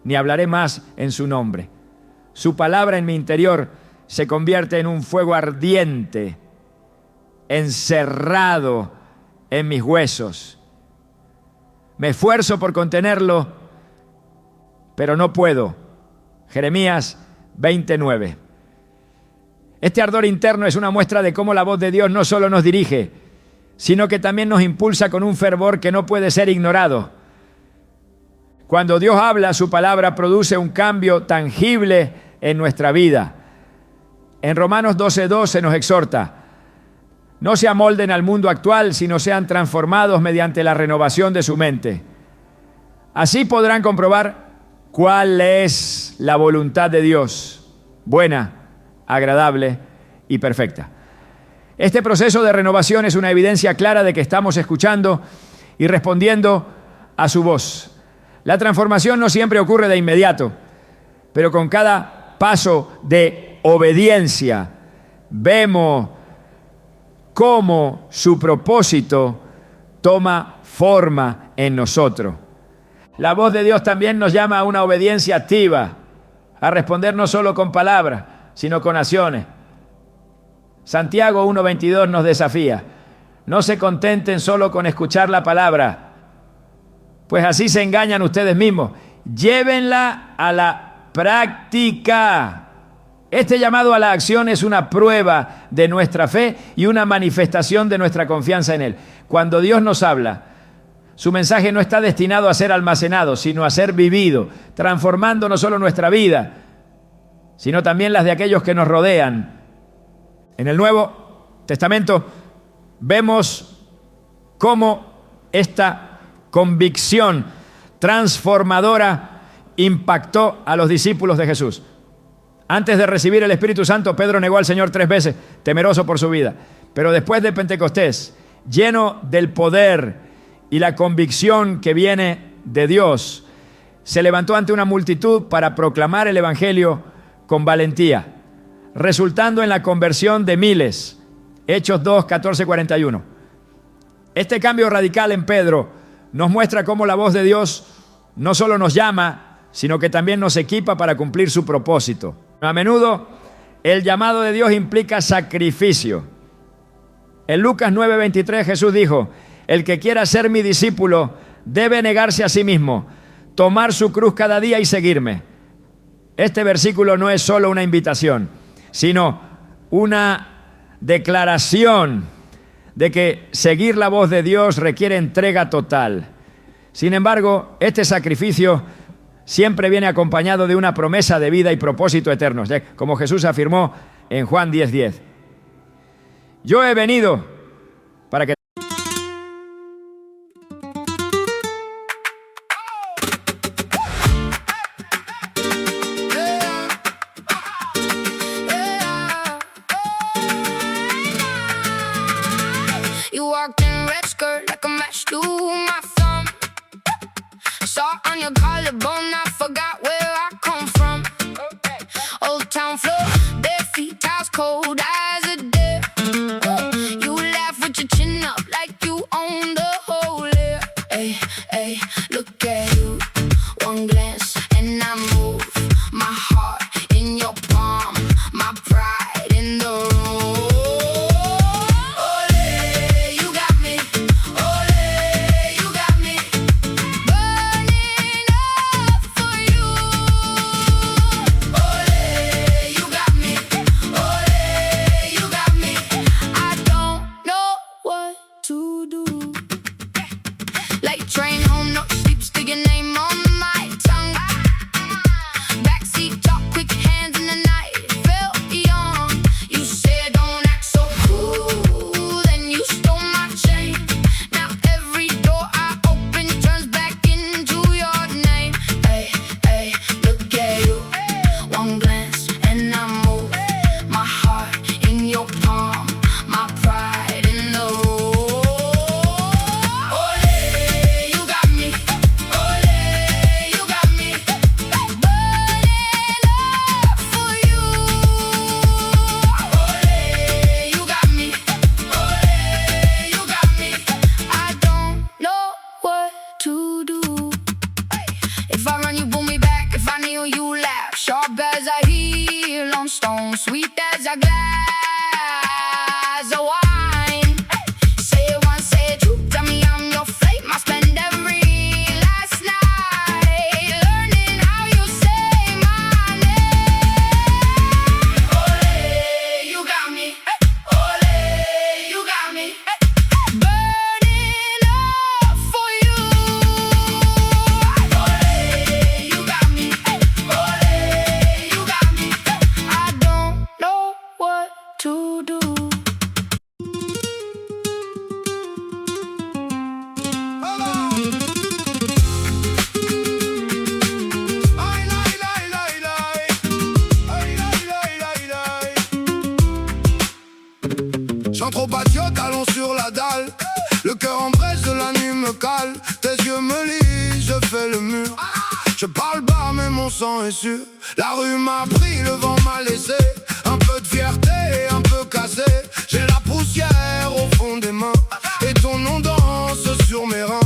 ni hablaré más en su nombre. Su palabra en mi interior se convierte en un fuego ardiente, encerrado en mis huesos. Me esfuerzo por contenerlo, pero no puedo. Jeremías 20:9. Este ardor interno es una muestra de cómo la voz de Dios no solo nos dirige, sino que también nos impulsa con un fervor que no puede ser ignorado. Cuando Dios habla, su palabra produce un cambio tangible en nuestra vida. En Romanos 12:2 se nos exhorta: no se amolden al mundo actual, sino sean transformados mediante la renovación de su mente. Así podrán comprobar cuál es la voluntad de Dios, buena, agradable y perfecta. Este proceso de renovación es una evidencia clara de que estamos escuchando y respondiendo a su voz. La transformación no siempre ocurre de inmediato, pero con cada paso de obediencia vemos cómo su propósito toma forma en nosotros. La voz de Dios también nos llama a una obediencia activa, a responder no solo con palabras, sino con acciones. Santiago 1:22 nos desafía: no se contenten solo con escuchar la palabra, pues así se engañan ustedes mismos. Llévenla a la práctica. Este llamado a la acción es una prueba de nuestra fe y una manifestación de nuestra confianza en Él. Cuando Dios nos habla, su mensaje no está destinado a ser almacenado, sino a ser vivido, transformando no solo nuestra vida, sino también las de aquellos que nos rodean. En el Nuevo Testamento vemos cómo esta convicción transformadora impactó a los discípulos de Jesús. Antes de recibir el Espíritu Santo, Pedro negó al Señor 3 veces, temeroso por su vida. Pero después de Pentecostés, lleno del poder y la convicción que viene de Dios, se levantó ante una multitud para proclamar el Evangelio con valentía, resultando en la conversión de miles. Hechos 2, 14, 41. Este cambio radical en Pedro nos muestra cómo la voz de Dios no solo nos llama, sino que también nos equipa para cumplir su propósito. A menudo, el llamado de Dios implica sacrificio. En Lucas 9:23 Jesús dijo: el que quiera ser mi discípulo debe negarse a sí mismo, tomar su cruz cada día y seguirme. Este versículo no es solo una invitación, sino una declaración de que seguir la voz de Dios requiere entrega total. Sin embargo, este sacrificio siempre viene acompañado de una promesa de vida y propósito eternos, como Jesús afirmó en Juan 10:10. Yo he venido para que... You walked in red skirt like a match to my thumb. Saw on your collarbone, I forgot where I come from. Old town floor, bare feet, towels cold as a dare. You laugh with your chin up like you own the whole air. Hey, hey, look at you. One glance and I move. My heart in your palm, my pride in the room. Ole, you got me. Ole, you got me. Burning up for you. Ole, you got me. Ole, you got me. I don't know what to do. Late train home, no sleep, stick your name on my tongue. Backseat talk, quick hands in the night. Felt young. You said don't act so cool, then you stole my chain. Now every door I open turns back into your name. Hey, hey, look at you. One glance and I move. My heart in your palm, my pride in the room. Ole, you got me. Ole, you got me. Burning up for you. Ole, you got me. Ole, you got me. I don't know what to do. If I run, you pull me back. If I kneel, you laugh. Sharp as a heel on stone, sweet as a glass of wine. Say it once, say it two. Tell me I'm your flame. I spend every last night learning how you say my name. Ole, you got me. Ole, you got me. Burning up for you. Ole, you got me. Ole, you got me. I don't know what to do. Sans trop patriote, allons sur la dalle. Le cœur en brèche de la nuit me cale. Tes yeux me lisent, je fais le mur. Je parle bas mais mon sang est sûr. La rue m'a pris, le vent m'a laissé. Un peu de fierté et un peu cassé. J'ai la poussière au fond des mains. Et ton nom danse sur mes reins.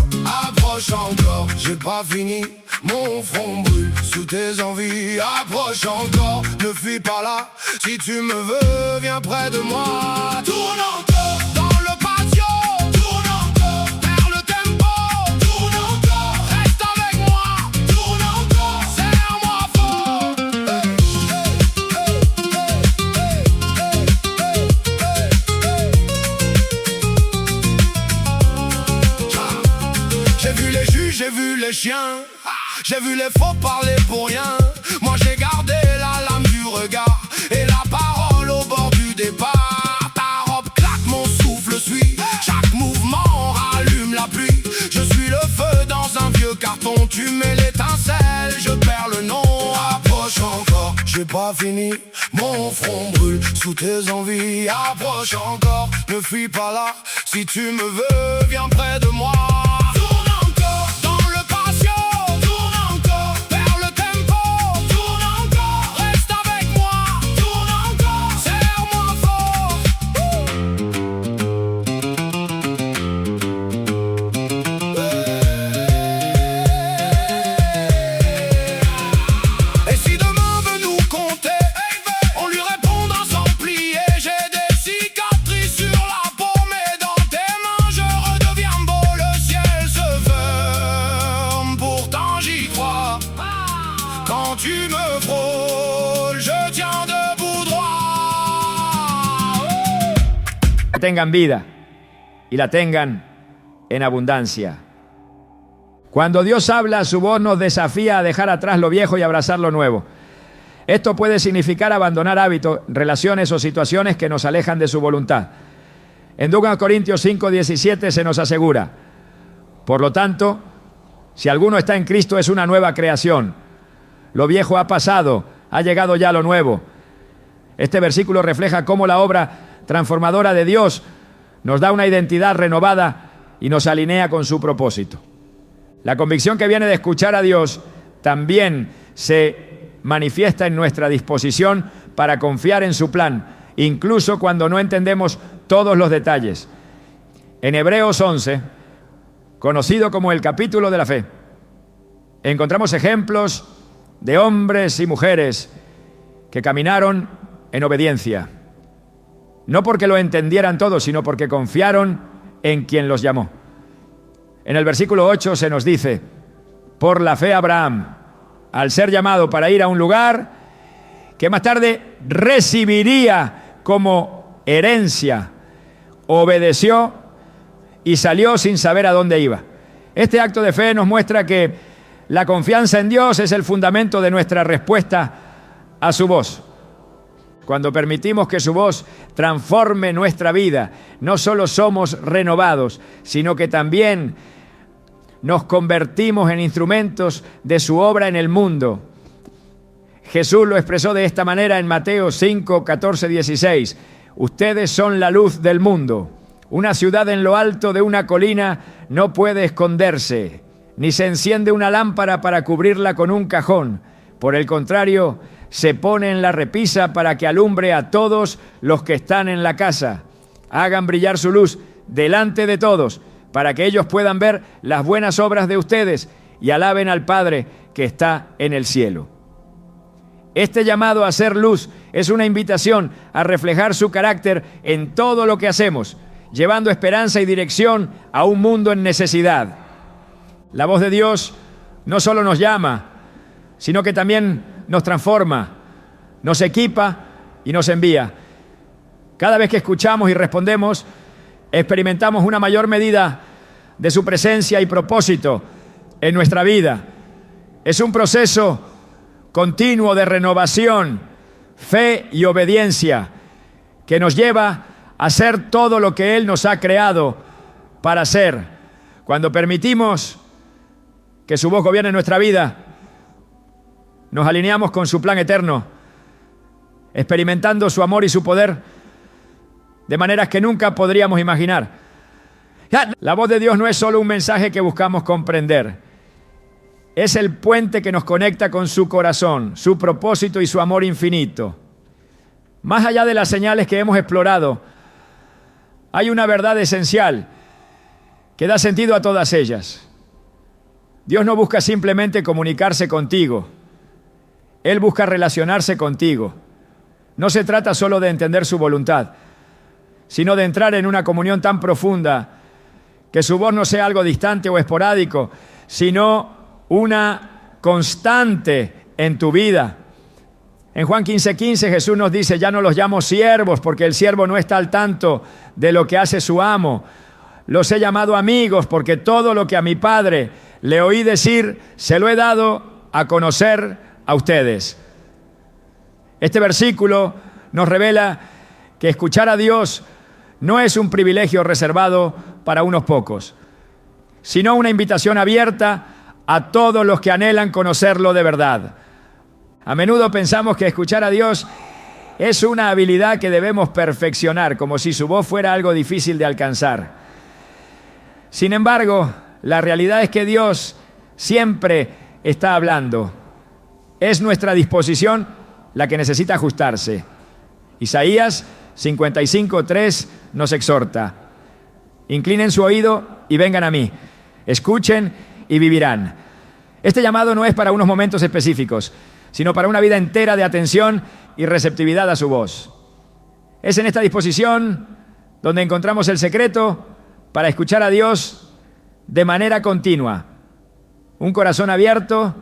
Approche encore, j'ai pas fini. Mon front brûle sous tes envies. Approche encore, ne fuis pas là. Si tu me veux, viens près de moi. Tourne encore dans le patio. Tourne encore, perds le tempo. Tourne encore, reste avec moi. Tourne encore, serre-moi fort. J'ai vu les juges, j'ai vu les chiens. J'ai vu les faux parler pour rien. Moi j'ai gardé la lame du regard et la parole au bord du départ. Ta robe claque, mon souffle suit. Chaque mouvement rallume la pluie. Je suis le feu dans un vieux carton. Tu mets l'étincelle, je perds le nom. Approche encore, j'ai pas fini. Mon front brûle sous tes envies. Approche encore, ne fuis pas là. Si tu me veux, viens près de moi. Tourne encore dans le patio. Tourne encore, perds le tempo. Tourne encore, reste avec moi. Tourne encore, serre-moi fort. Et si demain veut nous compter, on lui répondra sans plier. J'ai des cicatrices sur la peau, mais dans tes mains je redeviens beau. Le ciel se ferme, pourtant j'y crois. Quand tu me frôles, je tiens debout droit. Que tengan vida y la tengan en abundancia. Cuando Dios habla, su voz nos desafía a dejar atrás lo viejo y abrazar lo nuevo. Esto puede significar abandonar hábitos, relaciones o situaciones que nos alejan de su voluntad. En 2 Corintios 5:17 se nos asegura: por lo tanto, si alguno está en Cristo, es una nueva creación. Lo viejo ha pasado, ha llegado ya lo nuevo. Este versículo refleja cómo la obra transformadora de Dios nos da una identidad renovada y nos alinea con su propósito. La convicción que viene de escuchar a Dios también se manifiesta en nuestra disposición para confiar en su plan, incluso cuando no entendemos todos los detalles. En Hebreos 11, conocido como el capítulo de la fe, encontramos ejemplos de hombres y mujeres que caminaron en obediencia, no porque lo entendieran todo, sino porque confiaron en quien los llamó. En el versículo 8 se nos dice: por la fe Abraham, al ser llamado para ir a un lugar que más tarde recibiría como herencia, obedeció y salió sin saber a dónde iba. Este acto de fe nos muestra que la confianza en Dios es el fundamento de nuestra respuesta a su voz. Cuando permitimos que su voz transforme nuestra vida, no solo somos renovados, sino que también nos convertimos en instrumentos de su obra en el mundo. Jesús lo expresó de esta manera en Mateo 5, 14, 16. Ustedes son la luz del mundo. Una ciudad en lo alto de una colina no puede esconderse, ni se enciende una lámpara para cubrirla con un cajón. Por el contrario, se pone en la repisa para que alumbre a todos los que están en la casa. Hagan brillar su luz delante de todos, para que ellos puedan ver las buenas obras de ustedes y alaben al Padre que está en el cielo. Este llamado a ser luz es una invitación a reflejar su carácter en todo lo que hacemos, llevando esperanza y dirección a un mundo en necesidad. La voz de Dios no solo nos llama, sino que también nos transforma, nos equipa y nos envía. Cada vez que escuchamos y respondemos, experimentamos una mayor medida de su presencia y propósito en nuestra vida. Es un proceso continuo de renovación, fe y obediencia que nos lleva a hacer todo lo que Él nos ha creado para hacer. Cuando permitimos que su voz gobierne nuestra vida, nos alineamos con su plan eterno, experimentando su amor y su poder de maneras que nunca podríamos imaginar. La voz de Dios no es solo un mensaje que buscamos comprender, es el puente que nos conecta con su corazón, su propósito y su amor infinito. Más allá de las señales que hemos explorado, hay una verdad esencial que da sentido a todas ellas. Dios no busca simplemente comunicarse contigo, Él busca relacionarse contigo. No se trata solo de entender su voluntad, sino de entrar en una comunión tan profunda que su voz no sea algo distante o esporádico, sino una constante en tu vida. En Juan 15:15 Jesús nos dice: ya no los llamo siervos, porque el siervo no está al tanto de lo que hace su amo. Los he llamado amigos, porque todo lo que a mi Padre le oí decir, se lo he dado a conocer a ustedes. Este versículo nos revela que escuchar a Dios no es un privilegio reservado para unos pocos, sino una invitación abierta a todos los que anhelan conocerlo de verdad. A menudo pensamos que escuchar a Dios es una habilidad que debemos perfeccionar, como si su voz fuera algo difícil de alcanzar. Sin embargo, la realidad es que Dios siempre está hablando. Es nuestra disposición la que necesita ajustarse. Isaías 55:3 nos exhorta: inclinen su oído y vengan a mí, escuchen y vivirán. Este llamado no es para unos momentos específicos, sino para una vida entera de atención y receptividad a su voz. Es en esta disposición donde encontramos el secreto para escuchar a Dios de manera continua. Un corazón abierto,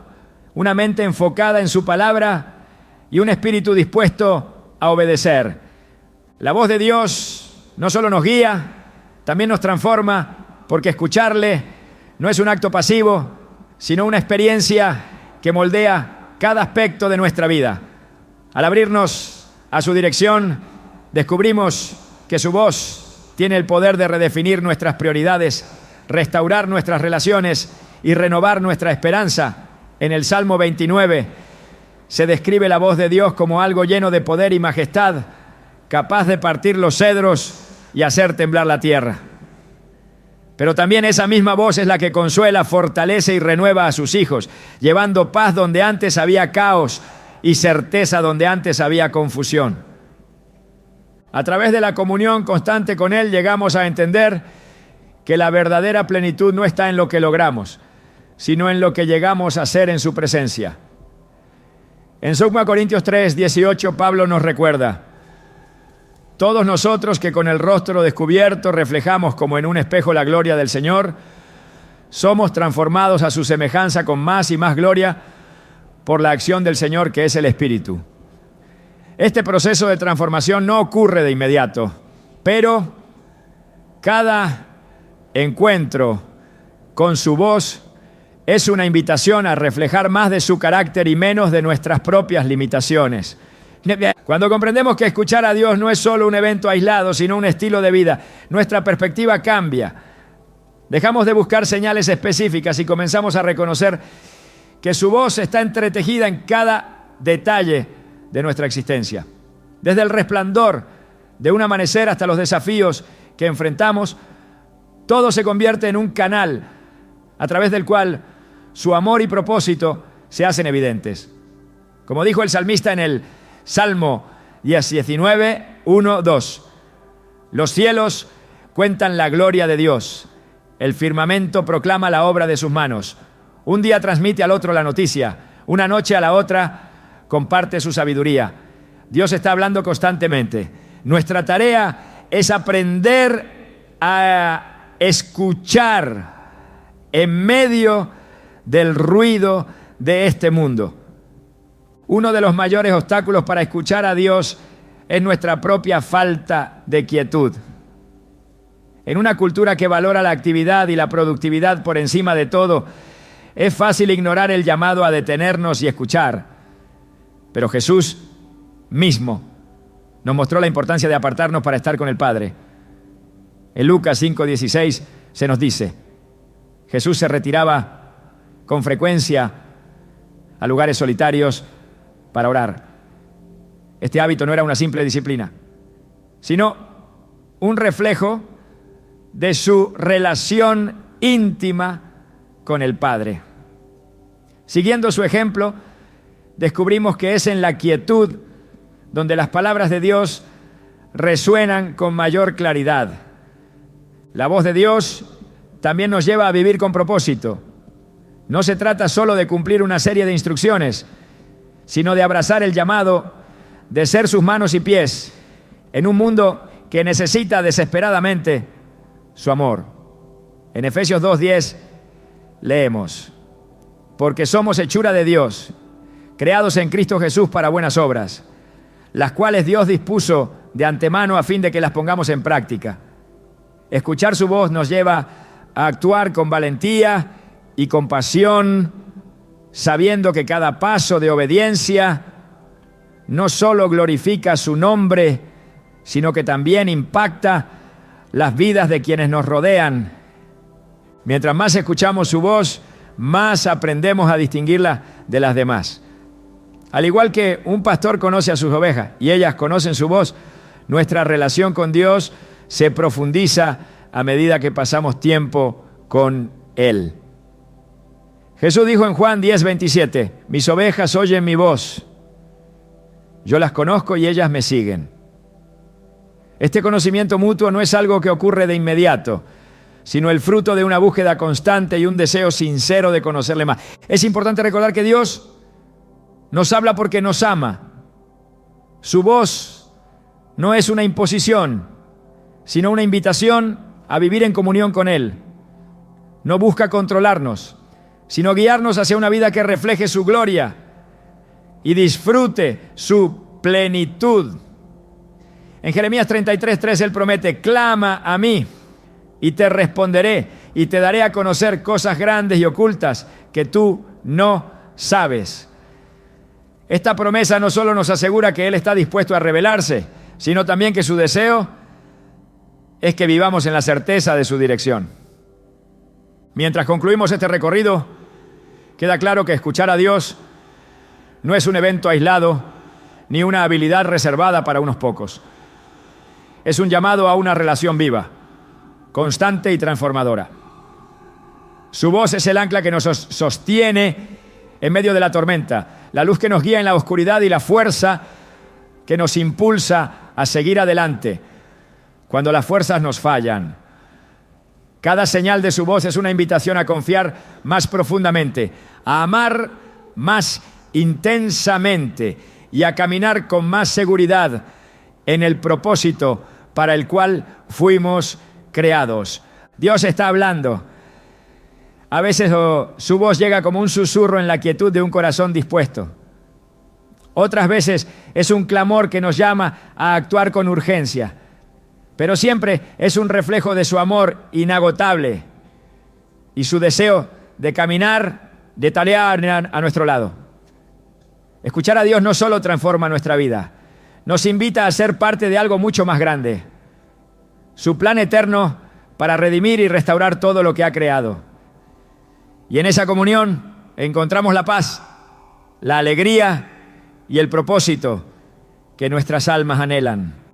una mente enfocada en su palabra y un espíritu dispuesto a obedecer. La voz de Dios no solo nos guía, también nos transforma, porque escucharle no es un acto pasivo, sino una experiencia que moldea cada aspecto de nuestra vida. Al abrirnos a su dirección, descubrimos que su voz tiene el poder de redefinir nuestras prioridades, restaurar nuestras relaciones y renovar nuestra esperanza. En el Salmo 29 se describe la voz de Dios como algo lleno de poder y majestad, capaz de partir los cedros y hacer temblar la tierra. Pero también esa misma voz es la que consuela, fortalece y renueva a sus hijos, llevando paz donde antes había caos y certeza donde antes había confusión. A través de la comunión constante con Él llegamos a entender que la verdadera plenitud no está en lo que logramos, sino en lo que llegamos a ser en su presencia. En 2 Corintios 3, 18, Pablo nos recuerda: todos nosotros que con el rostro descubierto reflejamos como en un espejo la gloria del Señor, somos transformados a su semejanza con más y más gloria por la acción del Señor, que es el Espíritu. Este proceso de transformación no ocurre de inmediato, pero cada encuentro con su voz es una invitación a reflejar más de su carácter y menos de nuestras propias limitaciones. Cuando comprendemos que escuchar a Dios no es solo un evento aislado, sino un estilo de vida, nuestra perspectiva cambia. Dejamos de buscar señales específicas y comenzamos a reconocer que su voz está entretejida en cada detalle de nuestra existencia. Desde el resplandor de un amanecer hasta los desafíos que enfrentamos, todo se convierte en un canal a través del cual su amor y propósito se hacen evidentes. Como dijo el salmista en el Salmo 19, 1, 2. Los cielos cuentan la gloria de Dios. El firmamento proclama la obra de sus manos. Un día transmite al otro la noticia. Una noche a la otra comparte su sabiduría. Dios está hablando constantemente. Nuestra tarea es aprender a escuchar en medio del ruido de este mundo. Uno de los mayores obstáculos para escuchar a Dios es nuestra propia falta de quietud. En una cultura que valora la actividad y la productividad por encima de todo, es fácil ignorar el llamado a detenernos y escuchar. Pero Jesús mismo nos mostró la importancia de apartarnos para estar con el Padre. En Lucas 5:16 se nos dice: Jesús se retiraba con frecuencia a lugares solitarios para orar. Este hábito no era una simple disciplina, sino un reflejo de su relación íntima con el Padre. Siguiendo su ejemplo, descubrimos que es en la quietud donde las palabras de Dios resuenan con mayor claridad. La voz de Dios también nos lleva a vivir con propósito. No se trata solo de cumplir una serie de instrucciones, sino de abrazar el llamado de ser sus manos y pies en un mundo que necesita desesperadamente su amor. En Efesios 2:10 leemos: porque somos hechura de Dios, creados en Cristo Jesús para buenas obras, las cuales Dios dispuso de antemano a fin de que las pongamos en práctica. Escuchar su voz nos lleva a actuar con valentía y compasión, sabiendo que cada paso de obediencia no solo glorifica su nombre, sino que también impacta las vidas de quienes nos rodean. Mientras más escuchamos su voz, más aprendemos a distinguirla de las demás. Al igual que un pastor conoce a sus ovejas y ellas conocen su voz, nuestra relación con Dios se profundiza a medida que pasamos tiempo con Él. Jesús dijo en Juan 10:27, mis ovejas oyen mi voz, yo las conozco y ellas me siguen. Este conocimiento mutuo no es algo que ocurre de inmediato, sino el fruto de una búsqueda constante y un deseo sincero de conocerle más. Es importante recordar que Dios nos habla porque nos ama. Su voz no es una imposición, sino una invitación a vivir en comunión con Él. No busca controlarnos, sino guiarnos hacia una vida que refleje su gloria y disfrute su plenitud. En Jeremías 33:3 Él promete: clama a mí y te responderé y te daré a conocer cosas grandes y ocultas que tú no sabes. Esta promesa no solo nos asegura que Él está dispuesto a revelarse, sino también que su deseo es que vivamos en la certeza de su dirección. Mientras concluimos este recorrido, queda claro que escuchar a Dios no es un evento aislado ni una habilidad reservada para unos pocos. Es un llamado a una relación viva, constante y transformadora. Su voz es el ancla que nos sostiene en medio de la tormenta, la luz que nos guía en la oscuridad y la fuerza que nos impulsa a seguir adelante cuando las fuerzas nos fallan. Cada señal de su voz es una invitación a confiar más profundamente, a amar más intensamente y a caminar con más seguridad en el propósito para el cual fuimos creados. Dios está hablando. A veces su voz llega como un susurro en la quietud de un corazón dispuesto. Otras veces es un clamor que nos llama a actuar con urgencia. Pero siempre es un reflejo de su amor inagotable y su deseo de caminar, de talear a nuestro lado. Escuchar a Dios no solo transforma nuestra vida, nos invita a ser parte de algo mucho más grande. Su plan eterno para redimir y restaurar todo lo que ha creado. Y en esa comunión encontramos la paz, la alegría y el propósito que nuestras almas anhelan.